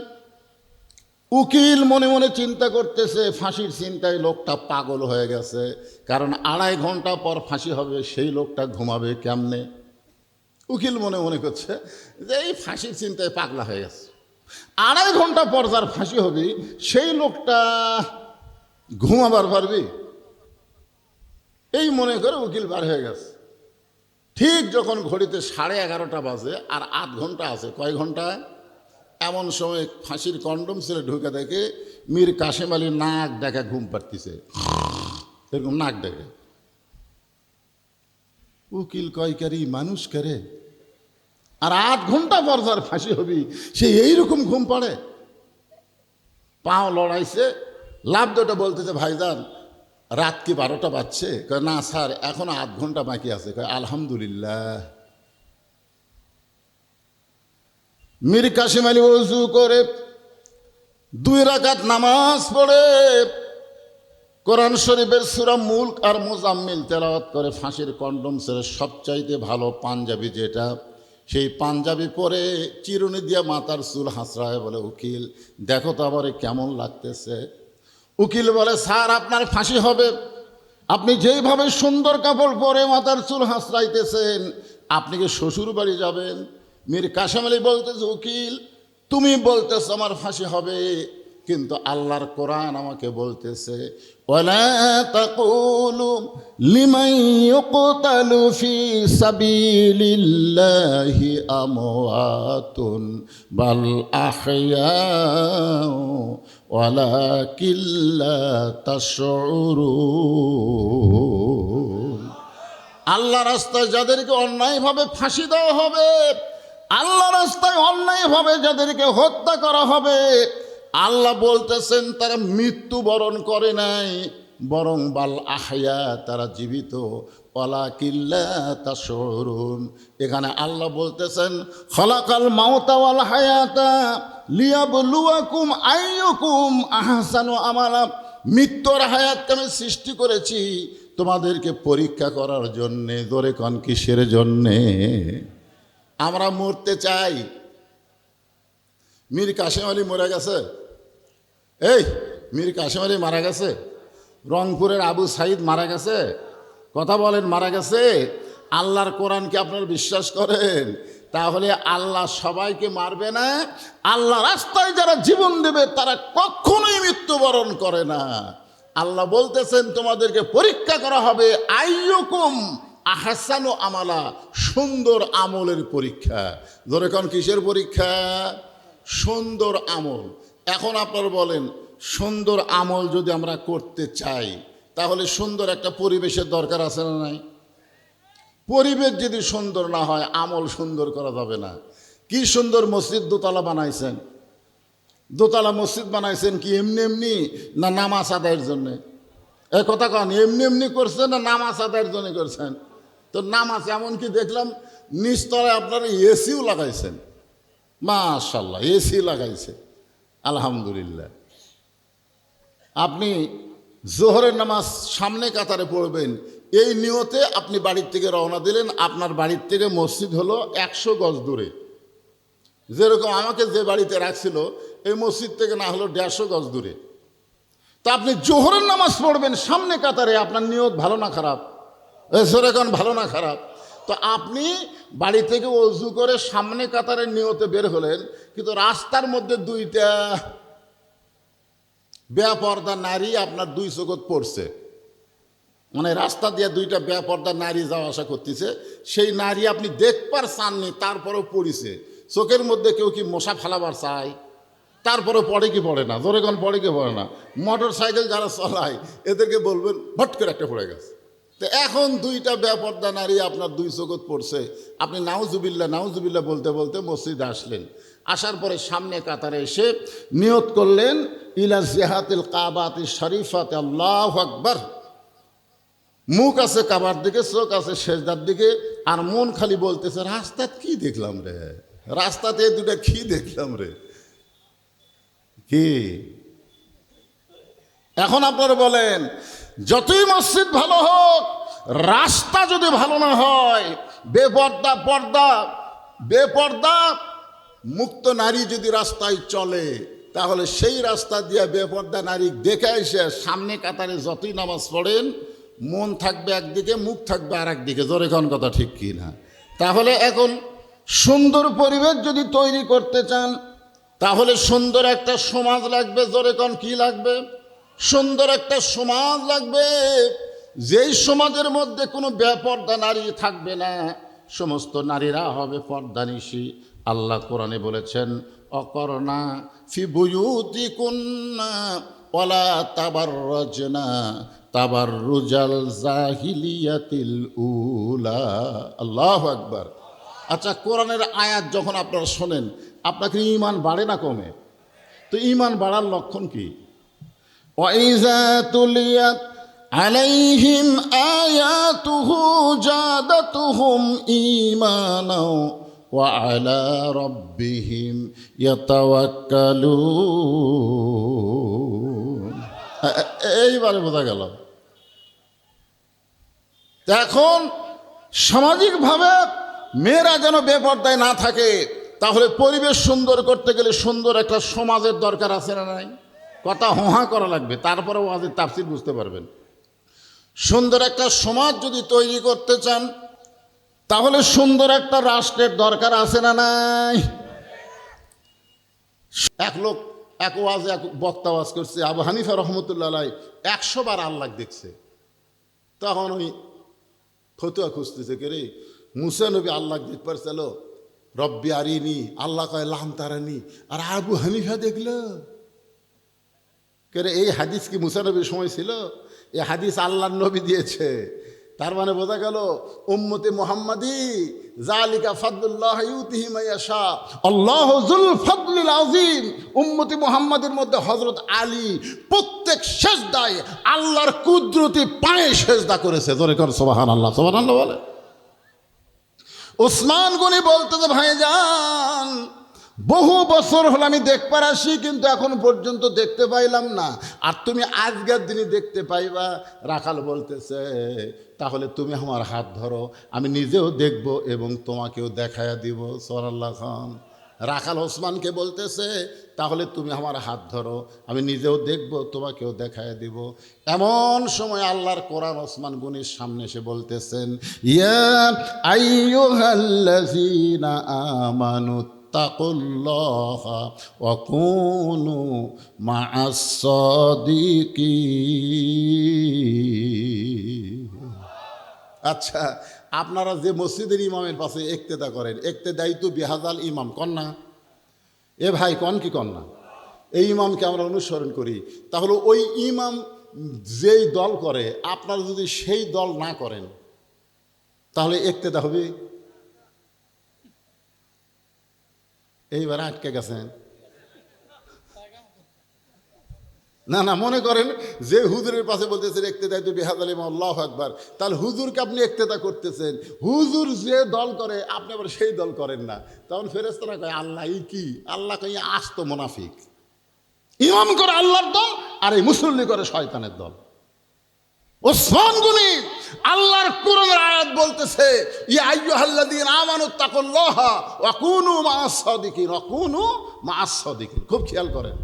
উকিল মনে মনে চিন্তা করতেছে, ফাঁসির চিন্তায় লোকটা পাগল হয়ে গেছে। কারণ 2.5 ঘন্টা পর ফাঁসি হবে, সেই লোকটা ঘুমাবে কেমনে? উকিল মনে মনে করছে যে এই ফাঁসির চিন্তায় পাগলা হয়ে গেছে, 2.5 ঘন্টা পর যার ফাঁসি হবে সেই লোকটা ঘুমাবার পারবি, এই মনে করে উকিল বার হয়ে গেছে। ঠিক যখন ঘড়িতে 11:30 বাজে আর 8 ঘন্টা আছে, কয় ঘন্টা, এমন সময় ফাঁসির কন্ডম ছেলে ঢুকে দেখে মীর কাশেম আলী নাক ডাকা ঘুম পাড়তিছে, এরকম নাক ডাকে। উকিল কয়কারী মানুষ করে, আর 8 ঘন্টা পর যার ফাঁসি হবি সে এইরকম ঘুম পাড়ে। পাও লড়াইছে, লাভ দুটো বলতেছে ভাইজান রাত কি 12টা বাজছে? কয় না স্যার এখনো 8 ঘন্টা বাকি আছে। কয় আলহামদুলিল্লাহ। মীর কাশেম আলী ওযু করে 2 রাকাত নামাজ পড়ে কোরআন শরীফের সূরা মুলক আর মুজাম্মিল তেলাওয়াত করে ফাঁসির কন্ডম ছেড়ে সবচাইতে ভালো পাঞ্জাবি যেটা, সেই পাঞ্জাবি পরে চিরুনি দিয়া মাথার চুল হাসড়ায় বলে উকিল দেখো তো আবার কেমন লাগতেছে। উকিল বলে স্যার আপনার ফাঁসি হবে, আপনি যেইভাবে সুন্দর কাপড় পরে মাথার চুল হাসড়াইতেছেন আপনি কি শ্বশুর বাড়ি যাবেন? মীর কাশেম আলী বলতেছে উকিল তুমি বলতেছ আমার ফাঁসি হবে, কিন্তু আল্লাহর কোরআন আমাকে বলতেছে ওয়ালা তাকুলু লিমান ইউকতালু ফি সাবিলিল্লাহি আমওয়াতুন বাল আহইয়াউ ওয়ালাকিন লা তাশউরুন। আল্লাহ রাস্তায় যাদেরকে অন্যায়ভাবে ফাঁসি দেওয়া হবে, আল্লাহ রাস্তায় অন্যায়ভাবে যাদেরকে হত্যা করা হবে, আল্লাহ বলতেছেন তারা মৃত্যুবরণ করে নাই, বরং বাল আহয়া তারা জীবিত, ওয়ালাকিন লা তাশউরুন। এখানে আল্লাহ বলতেছেন খলাকাল মাউতা ওয়াল হায়াতা লিয়াবলুয়াকুম আইয়ুকুম আহসানু আমালা। মৃত্যুর হায়াতকে আমি সৃষ্টি করেছি তোমাদেরকে পরীক্ষা করার জন্যে। ধরে কন কিসের জন্যে? আমরা মরতে চাই। মীর কাশেম আলী মরে গেছে, এই মীর কাশেম আলী মারা গেছে, রংপুরের আবু সাইদ মারা গেছে, কথা বলেন মারা গেছে। আল্লাহর কোরআনকে আপনারা বিশ্বাস করেন? তাহলে আল্লাহ সবাইকে মারবে না। আল্লাহ রাস্তায় যারা জীবন দেবে তারা কখনোই মৃত্যুবরণ করে না। আল্লাহ বলতেছেন তোমাদেরকে পরীক্ষা করা হবে আইয়ুকুম আহসানু আমালা, সুন্দর আমলের পরীক্ষা। ধরে কোন কিসের পরীক্ষা? সুন্দর আমল। এখন আপনারা বলেন সুন্দর আমল যদি আমরা করতে চাই তাহলে সুন্দর একটা পরিবেশের দরকার আছে না নাই? পরিবেশ যদি সুন্দর না হয় আমল সুন্দর করা যাবে না। কি সুন্দর মসজিদ দোতলা বানাইছেন, দোতলা মসজিদ বানাইছেন কি এমনি এমনি না নামাজ আদায়ের জন্যে? এ কথা কন, এমনি এমনি করছেন না নামাজ আদায়ের জন্য করছেন? তো নামাজ এমনকি দেখলাম নিচতলায় আপনারা এসিও লাগাইছেন, মাশাআল্লাহ এসি লাগাইছে, আলহামদুলিল্লাহ। আপনি জোহরের নামাজ সামনে কাতারে পড়বেন এই নিয়তে আপনি বাড়ির থেকে রওনা দিলেন, আপনার বাড়ির থেকে মসজিদ হলো 100 গজ দূরে। যেরকম আমাকে যে বাড়িতে রাখছিল এই মসজিদ থেকে না হলো 150 গজ দূরে। তা আপনি জোহরের নামাজ পড়বেন সামনে কাতারে, আপনার নিয়ত ভালো না খারাপ? সেরকম ভালো না খারাপ? তো আপনি বাড়ি থেকে ওযু করে সামনে কাতারের নিয়তে বের হলেন, কিন্তু রাস্তার মধ্যে 2টা বেপর্দা নারী আপনার 2 চোখত পড়ছে, মানে রাস্তা দিয়ে 2টা বেপর্দা নারী যাওয়া আসা করতেছে, সেই নারী আপনি দেখবার চাননি তারপরেও পড়িছে। চোখের মধ্যে কেউ কি মশা ফালাবার চায়? তারপরে পড়ে কি পড়ে না? ধরে কোন পড়ে কি পড়ে না? মোটর সাইকেল যারা চলায় এদেরকে বলবেন ভট করে একটা পড়ে গেছে। তো এখন 2টা বেপর্দা নারী আপনার 2 চোখত পড়ছে, আপনি নাউজুবিল্লাহ নাউজুবিল্লাহ বলতে বলতে মসজিদে আসলেন। আসার পরে সামনে কাতারে এসে নিয়ত করলেন ইলা জিহাতিল কাবাতি শরীফাতে আল্লাহু আকবার। মুখ আছে কাবার দিকে, চোখ আছে সেজদার দিকে, আর মন খালি বলতেছে রাস্তাত কি দেখলাম রে, রাস্তাতে 2টা কি দেখলাম রে। কি এখন আপনারা বলেন যতই মসজিদ ভালো হোক রাস্তা যদি ভালো না হয়, বেপর্দা মুক্ত নারী যদি রাস্তায় চলে তাহলে সেই রাস্তা দিয়ে বেপর্দা নারী দেখে এসে সামনে কাতারে যতই নামাজ পড়েন মন থাকবে একদিকে, মুখ থাকবে আর একদিকে। জোরে কোন কথা ঠিক কি না? তাহলে এখন সুন্দর পরিবেশ যদি তৈরি করতে চান, তাহলে সুন্দর একটা সমাজ লাগবে। জোরে কোন কি লাগবে? সুন্দর একটা সমাজ লাগবে, যেই সমাজের মধ্যে কোনো বেপর্দা নারী থাকবে না, সমস্ত নারীরা হবে পর্দানিশী। আল্লাহ কোরআনে বলেছেন, অকরনা ফি বুয়ুতিকুন্না ওয়ালা তাবাররাজনা তাবাররুজাল জাহিলিয়াতিল উলা। আল্লাহু আকবার। আচ্ছা, কোরআনের আয়াত যখন আপনারা শোনেন, আপনাকে ঈমান বাড়ে না কমে? তো ঈমান বাড়ার লক্ষণ কি? ওয়াইযা তুলিয়াত আলাইহিম আয়াতুহু জাদাতুহুম ঈমানাও ওয়া আলা রাব্বিহিম ইয়াতাওয়াক্কালুন। এইবারে বোঝা গেল। এখন সামাজিকভাবে মেয়েরা যেন বেপর্দায় না থাকে, তাহলে পরিবেশ সুন্দর করতে গেলে সুন্দর একটা সমাজের দরকার আছে না নাই? কথা হোহা করা লাগবে, তারপরে ওয়াজের তাফসীর বুঝতে পারবেন। সুন্দর একটা সমাজ যদি তৈরি করতে চান, তাহলে সুন্দর একটা রাষ্ট্রের দরকার আছে না নাই? এক লোক এক ওয়াজে এক বক্তা ওয়াজ করছে, আবু হানিফা রহমতুল্লাহ আলাই 100 বার আল্লাহ দেখছে। তখন ওই ফতুয়া খুঁজতেছে, কে রে, মুসা নবী আল্লাহ দেখতে পারছিল, রব্বি আরিনি, আল্লাহ কয় লাম তারানি, আর আবু হানিফা দেখলো। কে রে, এই হাদিস কি মুসা নবীর সময় ছিল? এই হাদিস আল্লাহর নবী দিয়েছে। তার মানে বোঝা গেল উম্মতে মুহাম্মাদি যালিকা ফাদলুল্লাহ ইউতিহি মান ইয়াশা, আল্লাহু যুল ফাদলিল আযীম। উম্মতে মুহাম্মাদের মধ্যে হযরত আলী প্রত্যেক সেজদায় আল্লাহর কুদরতি পায়ে সেজদা করেছে। জোরে কর সুবহানাল্লাহ, সুবহানাল্লাহ বলে। ওসমান গনি বলতে, যে ভাইজান, বহু বছর হলো আমি দেখবার আসি, কিন্তু এখন পর্যন্ত দেখতে পাইলাম না, আর তুমি আজকের দিনই দেখতে পাইবা। রাখাল বলতেছে, তাহলে তুমি আমার হাত ধরো, আমি নিজেও দেখব এবং তোমাকেও দেখায়া দিব। সুবহানাল্লাহ খান। রাখাল ওসমানকে বলতেছে, তাহলে তুমি আমার হাত ধরো, আমি নিজেও দেখব, তোমাকেও দেখায় দিব। এমন সময় আল্লাহর কোরআন ওসমান গনির সামনে এসে বলতেছেন, ইয়া আইয়ুহাল্লাযীনা আমানু তাকুল্লাহা ওয়া কুনু মা'আস সাদিকিন। আচ্ছা, আপনারা যে মসজিদের ইমামের পাশে ইক্তেদা করেন, ইক্তেদাই তো বিহাজাল ইমাম কন না? এ ভাই কন কি কন না? এই ইমামকে আমরা অনুসরণ করি। তাহলে ওই ইমাম যেই দল করে, আপনারা যদি সেই দল না করেন, তাহলে ইক্তেদা হবে? এইবার আটকে গেছেন। না না, মনে করেন যে হুজুরের পাশে বলতেছেন ইক্তেদাই তো বিহাজাল ইমাম, আল্লাহু আকবার, তাহলে হুজুরকে আপনি ইক্তেদা করতেছেন। হুজুর যে দল করে, আপনি আবার সেই দল করেন না। তখন ফেরেশতারা কয়, আল্লাহ ই কি? আল্লাহ কয়, আস্ত মুনাফিক। ইমাম করে আল্লাহর দল, আর এই মুসল্লি করে শয়তানের দল। ওসমান গনি আল্লাহর কোরআনের আয়াত বলতেছে, ইয়া আইয়ুহাল্লাযীনা আমানু তাকুল্লাহা ওয়া কুনু মা'আস সাদিকিন, ওয়া কুনু মা'আস সাদিকিন। খুব খেয়াল করেন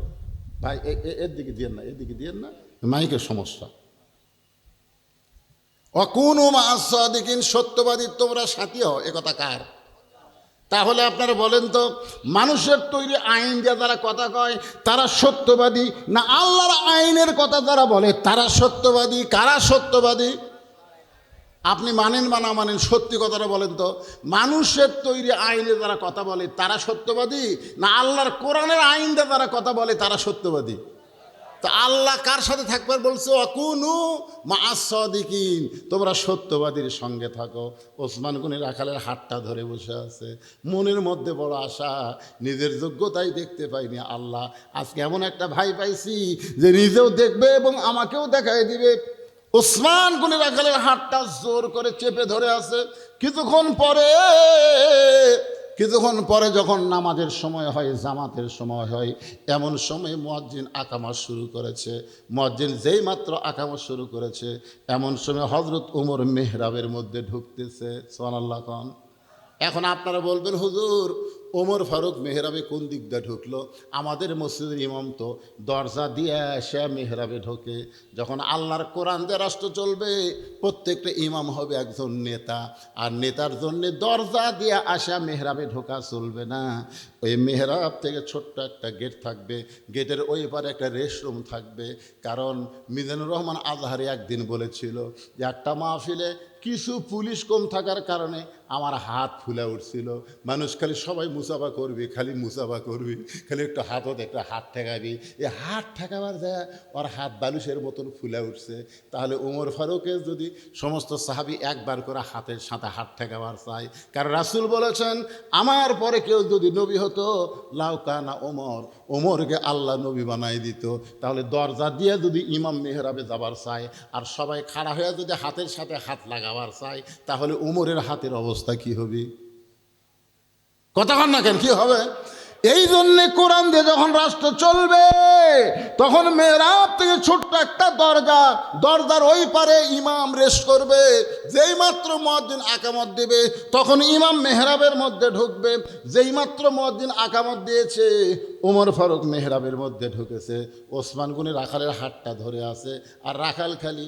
ভাই, এর দিকে দিয়েন না, এদিকে দিয়েন না, মাইকের সমস্যা। ওয়া কুনু মা'আস সাদিকিন, সত্যবাদী তোমরা সাথী হও, এ কথা কার? তাহলে আপনারা বলেন তো, মানুষের তৈরি আইন যা যারা কথা কয় তারা সত্যবাদী, না আল্লাহর আইনের কথা যারা বলে তারা সত্যবাদী? কারা সত্যবাদী? আপনি মানেন বা না মানেন, সত্যি কথাটা বলেন তো, মানুষের তৈরি আইনে যারা কথা বলে তারা সত্যবাদী, না আল্লাহর কোরআনের আইন দিয়ে যারা কথা বলে তারা সত্যবাদী? তা আল্লাহ কার সাথে থাকবার বলছে? ওয়াকুনু মা'আস সাদিকিন, তোমরা সত্যবাদীর সঙ্গে থাকো। ওসমান গনি রাখালের হাতটা ধরে বসে আছে, মনের মধ্যে বড় আশা, নিজের যোগ্যতাই দেখতে পাইনি, আল্লাহ আজকে এমন একটা ভাই পাইছি যে নিজেও দেখবে এবং আমাকেও দেখাই দিবে। ওসমান গনি রাখালের হাতটা জোর করে চেপে ধরে আছে। কিছুক্ষণ পরে যখন নামাজের সময় হয়, জামাতের সময় হয়, এমন সময় মুয়াজ্জিন আকামত শুরু করেছে। মুয়াজ্জিন যেই মাত্র আকামত শুরু করেছে, এমন সময় হযরত ওমর মেহরাবের মধ্যে ঢুকতেছে। সুবহানাল্লাহ খান। এখন আপনারা বলবেন, হুজুর ওমর ফারুক মেহরাবে কোন দিক দিয়ে ঢুকলো? আমাদের মসজিদের ইমাম তো দরজা দিয়ে এসে মেহরাবে ঢোকে। যখন আল্লাহর কোরআন দিয়ে রাষ্ট্র চলবে, প্রত্যেকটা ইমাম হবে একজন নেতা, আর নেতার জন্য দরজা দিয়ে আসা মেহরাবে ঢোকা চলবে না। ওই মেহরাব থেকে ছোট্ট একটা গেট থাকবে, গেটের ওই পারে একটা রেস্টরুম থাকবে। কারণ মিজানুর রহমান আজহারি একদিন বলেছিল যে একটা মাহফিলে কিছু পুলিশ কম থাকার কারণে আমার হাত ফুলে উঠছিল। মানুষ খালি সবাই মুসাফা করবি, খালি মুসাফা করবি, খালি একটু হাতত একটা হাত ঠেকাবি, এই হাত ঠেকাবার যায় ওর হাত বালুশের মতন ফুলে উঠছে। তাহলে ওমর ফারুকের যদি সমস্ত সাহাবি একবার করে হাতের সাথে হাত ঠেকাবার চায়, কারণ রাসূল বলেছেন আমার পরে কেউ যদি নবী হতো লাউকানা ওমর, ওমরকে আল্লাহ নবী বানাই দিত। তাহলে দরজা দিয়ে যদি ইমাম মেহরাবে যাবার চায় আর সবাই খাড়া হয়ে যদি হাতের সাথে হাত লাগাবার চায়, তাহলে ওমরের হাতের অবস্থা কি হবে? কথা কন না কেন, কি হবে? এই জন্যে কোরআন দিয়ে যখন রাষ্ট্র চলবে, তখন মেহরাব থেকে ছোট্ট একটা দরজা, দরজার ওই পারে ইমাম রেস্ট করবে। যেই মাত্র মুয়াজ্জিন আকামত দেবে, তখন ইমাম মেহরাবের মধ্যে ঢুকবে। যেই মাত্র মুয়াজ্জিন আকামত দিয়েছে, ওমর ফারুক মেহরাবের মধ্যে ঢুকেছে। ওসমান গনি রাখালের হাতটা ধরে আছে, আর রাখাল খালি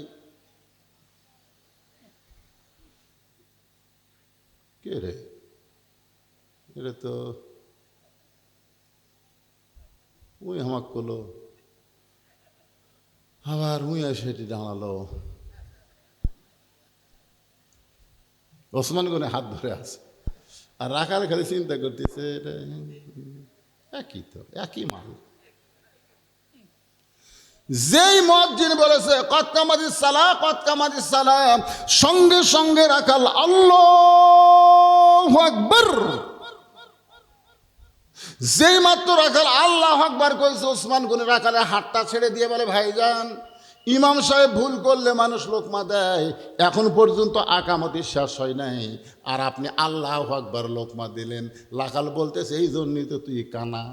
কে রে, এটা তো উই হামাক করলো, আবার উই সেটি দাঁড়ালো। ওসমান গনে হাত ধরে আছে, আর রাখাল খালি চিন্তা করতেছে এটা একই তো, একই মাল। যেই মুয়াজ্জিন বলেছে কদ কামাতিস সালাহ, কদ কামাতিস সালাম, সঙ্গে সঙ্গে রাখাল আল্লাহু আকবার। যেই মাত্র রাখাল আল্লাহু আকবার কইছে, ওসমান গনি রাখালের হাতটা ছেড়ে দিয়ে বলে ভাইজান, ইমাম সাহেব ভুল করলে মানুষ লোকমা দেয়, এখন পর্যন্ত আকামতি শেষ হয় নাই, আর আপনি আল্লাহু আকবার লোকমা দিলেন। রাখাল বলতেছে এই জন্যই তো তুই কানা,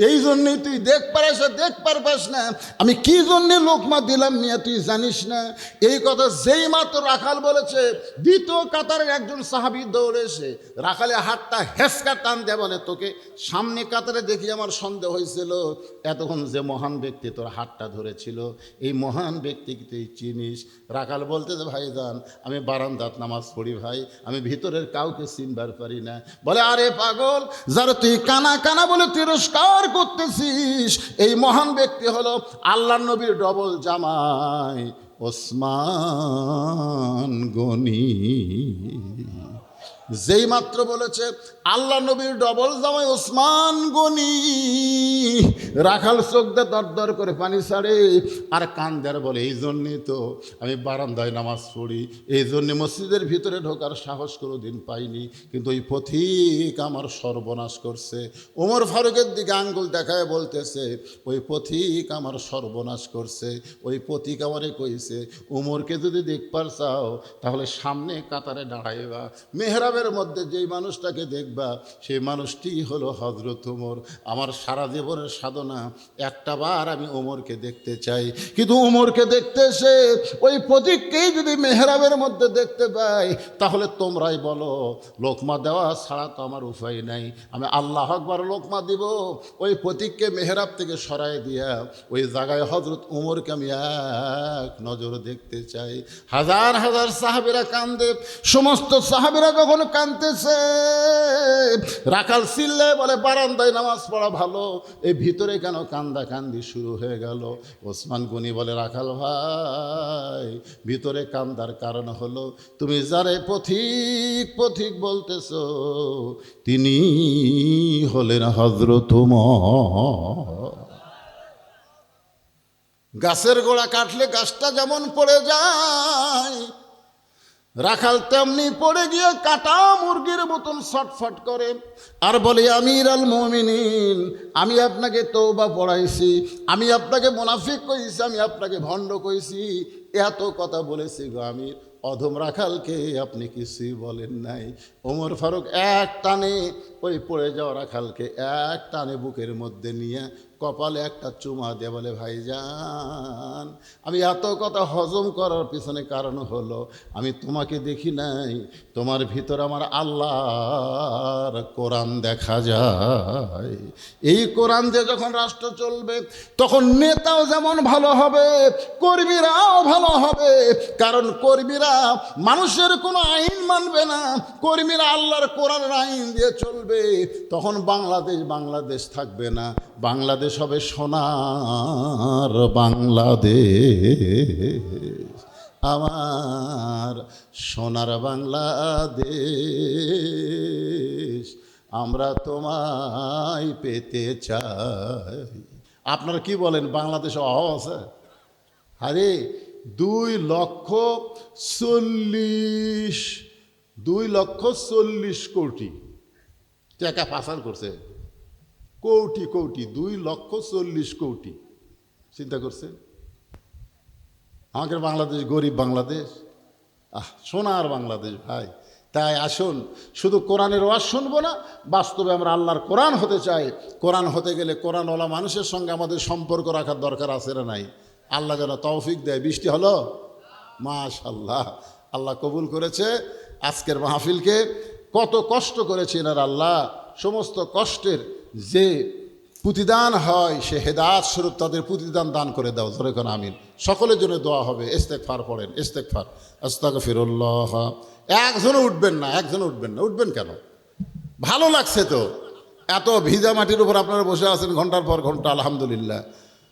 এই জন্যই তুই দেখবার পাস না আমি কি জন্যে লোকমা দিলাম নিয়ে তুই জানিস না। এই কথা যেই মাত্র রাখাল বলেছে, দ্বিতীয় কাতারের একজন সাহাবী দৌড়ে এসে রাখালের হাতটা হেসকা টান দেয়, বলে তোকে সামনে কাতারে দেখি আমার সন্দেহ হয়েছিল, এতক্ষণ যে মহান ব্যক্তি তোর হাতটা ধরেছিল, এই মহান ব্যক্তিকে তুই চিনিস? রাখাল বলতেছে ভাইজান আমি বারান্দাত নামাজ পড়ি ভাই, আমি ভিতরের কাউকে চিনবার পারি না। বলে আরে পাগল, যারা তুই কানা কানা বলে তিরস্কার করতেছিস, এই মহান ব্যক্তি হলো আল্লাহর নবীর ডবল জামাই ওসমান গনি। যেই মাত্র বলেছে আল্লাহ নবীর ডবল জামাই ওসমান গনি, রাখাল চোখ দিয়ে দর দর করে পানি ছাড়ে আর কান্দার বলে এই জন্যই তো আমি বারান্দায় নামাজ পড়ি, এই জন্যে মসজিদের ভিতরে ঢোকার সাহস কোনো দিন পাইনি, কিন্তু ওই পথিক আমার সর্বনাশ করছে। ওমর ফারুকের দিকে আঙ্গুল দেখায় বলতেছে ওই পথিক আমার সর্বনাশ করছে, ওই পথিক আমারে কইছে ওমরকে যদি দেখবার চাও তাহলে সামনে কাতারে দাঁড়াইবা, মেহরাবের মধ্যে যেই মানুষটাকে দেখবা সেই মানুষটি হলো হযরত ওমর। আমার সারা জীবনের সাধনা একটাবার আমি ওমরকে দেখতে চাই, কিন্তু ওমরকে দেখতে এসে ওই প্রতীককেই যদি মেহরাবের মধ্যে দেখতে পাই, তাহলে তোমরাই বলো লোকমা দেওয়া ছাড়া তো আমার উপায় নাই। আমি আল্লাহু আকবার লোকমা দিব, ওই প্রতীককে মেহরাব থেকে সরাই দিয়া ওই জায়গায় হযরত ওমরকে আমি এক নজর দেখতে চাই। হাজার হাজার সাহাবীরা কান্দে, সমস্ত সাহাবীরা যখন কাঁদতেছে, রাখাল চিল্লে বলে বারান্দায় নামাজ পড়া ভালো, এই ভিতরে কেন কান্দা কান্দি শুরু হয়ে গেল? ওসমান গনি বলে রাখাল ভাই, ভিতরে কান্দার কারণ হলো তুমি যারে পথিক পথিক বলতেছ তিনি হলেন হযরত ওমর। গাছের গোড়া কাটলে গাছটা যেমন পড়ে যায়, রাখাল তেমনি পড়ে গিয়ে কাটা মুরগির মতন ছটফট করে আর বলে আমির আল মুমিনিন, আমি আপনাকে তওবা পড়াইছি, আমি আপনাকে মুনাফিক কইছি, আমি আপনাকে ভণ্ড কইছি, এত কথা বলেছি গো আমির, অধম রাখালকে আপনি কিছুই বলেন নাই। ওমর ফারুক এক টানে ওই পড়ে যাওয়া রাখালকে এক টানে বুকের মধ্যে নিয়ে কপালে একটা চুমা দিয়ে বলে ভাইজান, আমি এত কথা হজম করার পিছনে কারণ হলো আমি তোমাকে দেখি নাই, তোমার ভিতর আমার আল্লাহর কোরআন দেখা যায়। এই কোরআন দিয়ে যখন রাষ্ট্র চলবে তখন নেতাও যেমন ভালো হবে, কর্মীরাও ভালো হবে। কারণ কর্মীরা মানুষের কোনো আইন মানবে না, কর্মীরা আল্লাহর কোরআনের আইন দিয়ে চলবে। তখন বাংলাদেশ থাকবে না, বাংলাদেশ হবে সোনার বাংলাদেশ, আমার সোনার বাংলাদেশ, আমরা তোমায় পেতে চাই। আপনারা কি বলেন, বাংলাদেশে অভাব আছে? আরে 2,40,000 কোটি টাকা পাচার করছে। কোটি 2,40,000 কোটি। চিন্তা করছে আমাদের বাংলাদেশ গরিব বাংলাদেশ, সোনার বাংলাদেশ ভাই। তাই আসুন, শুধু কোরআনের ওয়াজ শুনবো না, বাস্তবে আমরা আল্লাহর কোরআন হতে চাই। কোরআন হতে গেলে কোরআনওয়ালা মানুষের সঙ্গে আমাদের সম্পর্ক রাখার দরকার আছে না নাই? আল্লাহ যেন তৌফিক দেয়। বৃষ্টি হলো মাশাআল্লাহ, আল্লাহ কবুল করেছে আজকের মাহফিলকে। কত কষ্ট করেছে এনার আল্লাহ, সমস্ত কষ্টের যে প্রতিদান হয় সে হেদায়েত স্বরূপ তাদের প্রতিদান দান করে দাও। ধরে কোন আমিন। সকলের জন্য দোয়া হবে। ইস্তেগফার পড়েন, ইস্তেগফার, আস্তাগফিরুল্লাহ। একজনও উঠবেন না, উঠবেন কেন? ভালো লাগছে তো, এত ভিজা মাটির উপর আপনারা বসে আছেন ঘন্টার পর ঘন্টা। আলহামদুলিল্লাহ।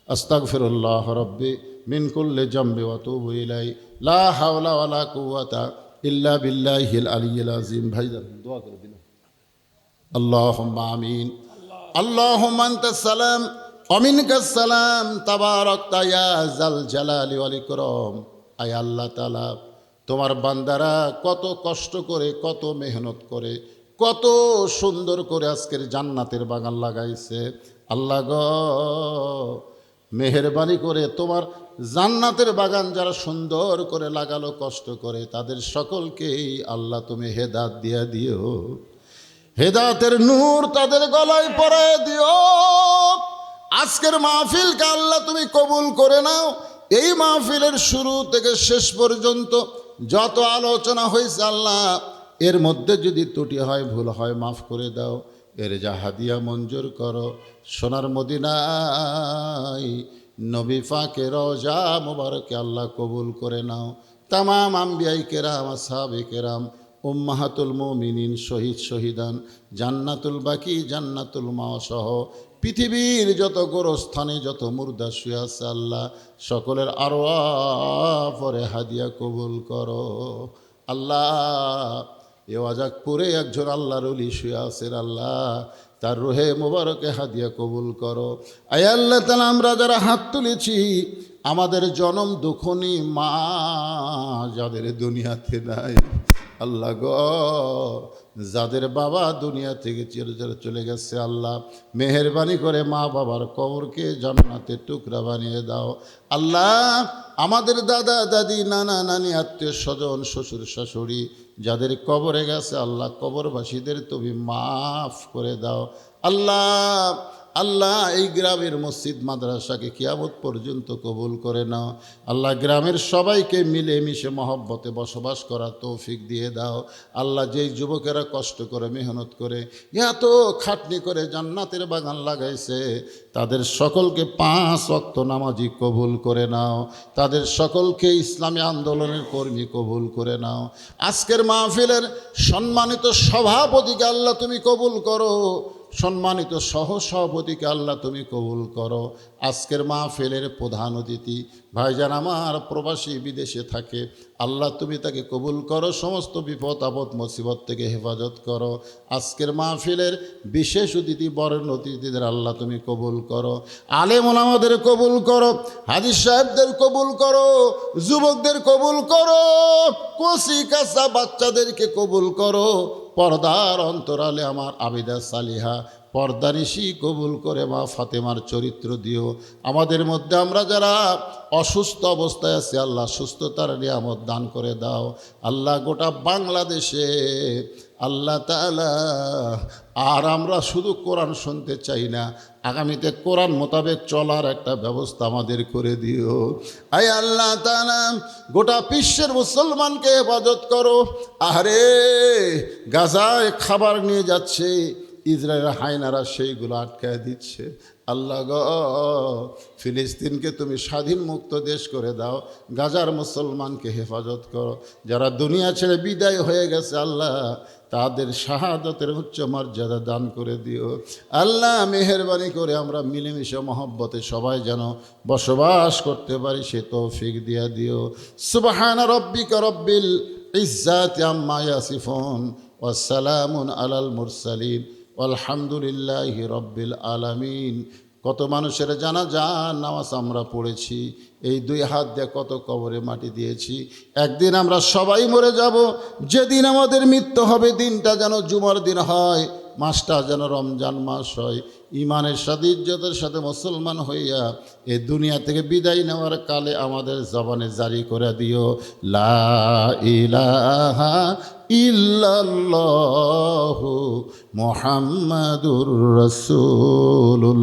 আস্তাগফিরুল্লাহ রব্বি মিন কুল্লি জামবি ওয়া তুবু ইলাই, লা হাওলা ওয়ালা কুওয়াতা ইল্লা বিল্লাহিল আলিয়্যিল আযীম। ভাইজান দোয়া করে দিন। আল্লাহুম্মা আমিন। আল্লাহুম্মা আনতাস সালাম ওয়া মিনকাস সালাম, তাবারাকতা ইয়া যাল জালালি ওয়াল ইকরাম। আয় আল্লাহ তাআলা, তোমার বান্দারা কত কষ্ট করে, কত মেহনত করে, কত সুন্দর করে আজকের জান্নাতের বাগান লাগাইছে। আল্লাহ গো, মেহেরবানি করে তোমার জান্নাতের বাগান যারা সুন্দর করে লাগালো কষ্ট করে, তাদের সকলকেই আল্লাহ তুমি হেদায়েত দিয়া দিও। হেদায়েতের নূর তাদের গলায় পরায় দিও। আজকের মাহফিলকে আল্লাহ তুমি কবুল করে নাও। এই মাহফিলের শুরু থেকে শেষ পর্যন্ত যত আলোচনা হয়েছে আল্লাহ, এর মধ্যে যদি ত্রুটি হয়, ভুল হয়, মাফ করে দাও। এর যা হাদিয়া মঞ্জুর করো। সোনার মদিনায় নবী পাকের রওজা মুবারকে আল্লাহ কবুল করে নাও। তামাম আম্বিয়াই কেরাম, আসহাবে কেরাম, উম্মাহাতুল মুমিনিন, শহীদ শহীদান, জান্নাতুল বাকি, জান্নাতুল মাওয়া সহ পৃথিবীর যত গোরস্থানে যত মুর্দা শুয়ে আছে আল্লাহ, সকলের আরওয়াহ পরে হাদিয়া কবুল করো। আল্লাহ, এ ওয়াজাকপুরে একজন আল্লাহর ওলি শুয়ে আছেন আল্লাহ, তার রুহে মুবারকে হাদিয়া কবুল করো। আয় আল্লাহ তাআলা, আমরা যারা হাত তুলেছি, আমাদের জনম দুঃখনী মা যাদের দুনিয়াতে নাই আল্লাহ গো, যাদের বাবা দুনিয়া থেকে চিরতরে চলে গেছে আল্লাহ, মেহেরবানি করে মা বাবার কবরকে জান্নাতের টুকরা বানিয়ে দাও। আল্লাহ, আমাদের দাদা দাদি, নানা নানি, আত্মীয় স্বজন, শ্বশুর শাশুড়ি যাদের কবরে গেছে আল্লাহ, কবরবাসীদের তুমি মাফ করে দাও। আল্লাহ আল্লাহ, এই গ্রামের মসজিদ মাদ্রাসাকে কিয়ামত পর্যন্ত কবুল করে নাও। আল্লাহ, গ্রামের সবাইকে মিলে মিশে মহব্বতে বসবাস করার তৌফিক দিয়ে দাও। আল্লাহ, যেই যুবকেরা কষ্ট করে মেহনত করে এত খাটনি করে জান্নাতের বাগান লাগাইছে, তাদের সকলকে 5 ওয়াক্ত নামাজি কবুল করে নাও। তাদের সকলকে ইসলামী আন্দোলনের কর্মী কবুল করে নাও। আজকের মাহফিলের সম্মানিত সভাপতিকে আল্লাহ তুমি কবুল করো। সম্মানিত সহসভাপতিকে আল্লাহ তুমি কবুল করো। আজকের মাহফিলের প্রধান অতিথি ভাইজান আমার প্রবাসী বিদেশে থাকে, আল্লাহ তুমি তাকে কবুল করো। সমস্ত বিপদ আপদ মুসিবত থেকে হেফাজত করো। আজকের মাহফিলের বিশেষ অতিথি বরেণ্য অতিথিদের আল্লাহ তুমি কবুল করো। আলেম ওলামাদের কবুল করো, হাদিস সাহেবদের কবুল করো, যুবকদের কবুল করো, কচি কাঁচা বাচ্চাদেরকে কবুল করো। পর্দার অন্তরালে আমার আবিদা সালিহা পর্দানিশি কবুল করে মা ফাতেমার চরিত্র দিও। আমাদের মধ্যে আমরা যারা অসুস্থ অবস্থায় আছি আল্লাহ, সুস্থতার নিয়ামত দান করে দাও। আল্লাহ, গোটা বাংলাদেশে আল্লাহ তাআলা আর আমরা শুধু কোরআন শুনতে চাই না, আগামীতে কোরআন মোতাবেক চলার একটা ব্যবস্থা আমাদের করে দিও। আয় আল্লাহ তাআলা, গোটা বিশ্বের মুসলমানকে হেফাজত করো। আরে গাজায় খাবার নিয়ে যাচ্ছে, ইসরায়েলের হায়নারা সেইগুলো আটকায় দিচ্ছে। আল্লাহ গো, ফিলিস্তিনকে তুমি স্বাধীন মুক্ত দেশ করে দাও, গাজার মুসলমানকে হেফাজত করো। যারা দুনিয়া ছেড়ে বিদায় হয়ে গেছে আল্লাহ, তাদের শাহাদতের উচ্চ মর্যাদা দান করে দিও। আল্লাহ মেহেরবানি করে আমরা মিলেমিশে মহব্বতে সবাই যেন বসবাস করতে পারি, সে তৌফিক দিয়া দিও। সুবহানা রব্বিকা রব্বিল ইজ্জাতি আম্মা ইয়াসিফুন ওয়া সালামুন আলাল মুরসালিন আলহামদুলিল্লাহি রব্বিল আলামিন। কত মানুষের জানাজা নামাজ আমরা পড়েছি, এই দুই হাত দিয়ে কত কবরে মাটি দিয়েছি। একদিন আমরা সবাই মরে যাব, যেদিন আমাদের মৃত্যু হবে দিনটা যেন জুমার দিন হয়, মাসটা যেন রমজান মাস হয়। ইমানের সাথে ইজ্জতের সাথে মুসলমান হইয়া এ দুনিয়া থেকে বিদায় নেওয়ার কালে আমাদের জবানে জারি করে দিও, লা ইলাহা ইল্লাল্লাহু মুহাম্মাদুর রাসূলুল্লাহ।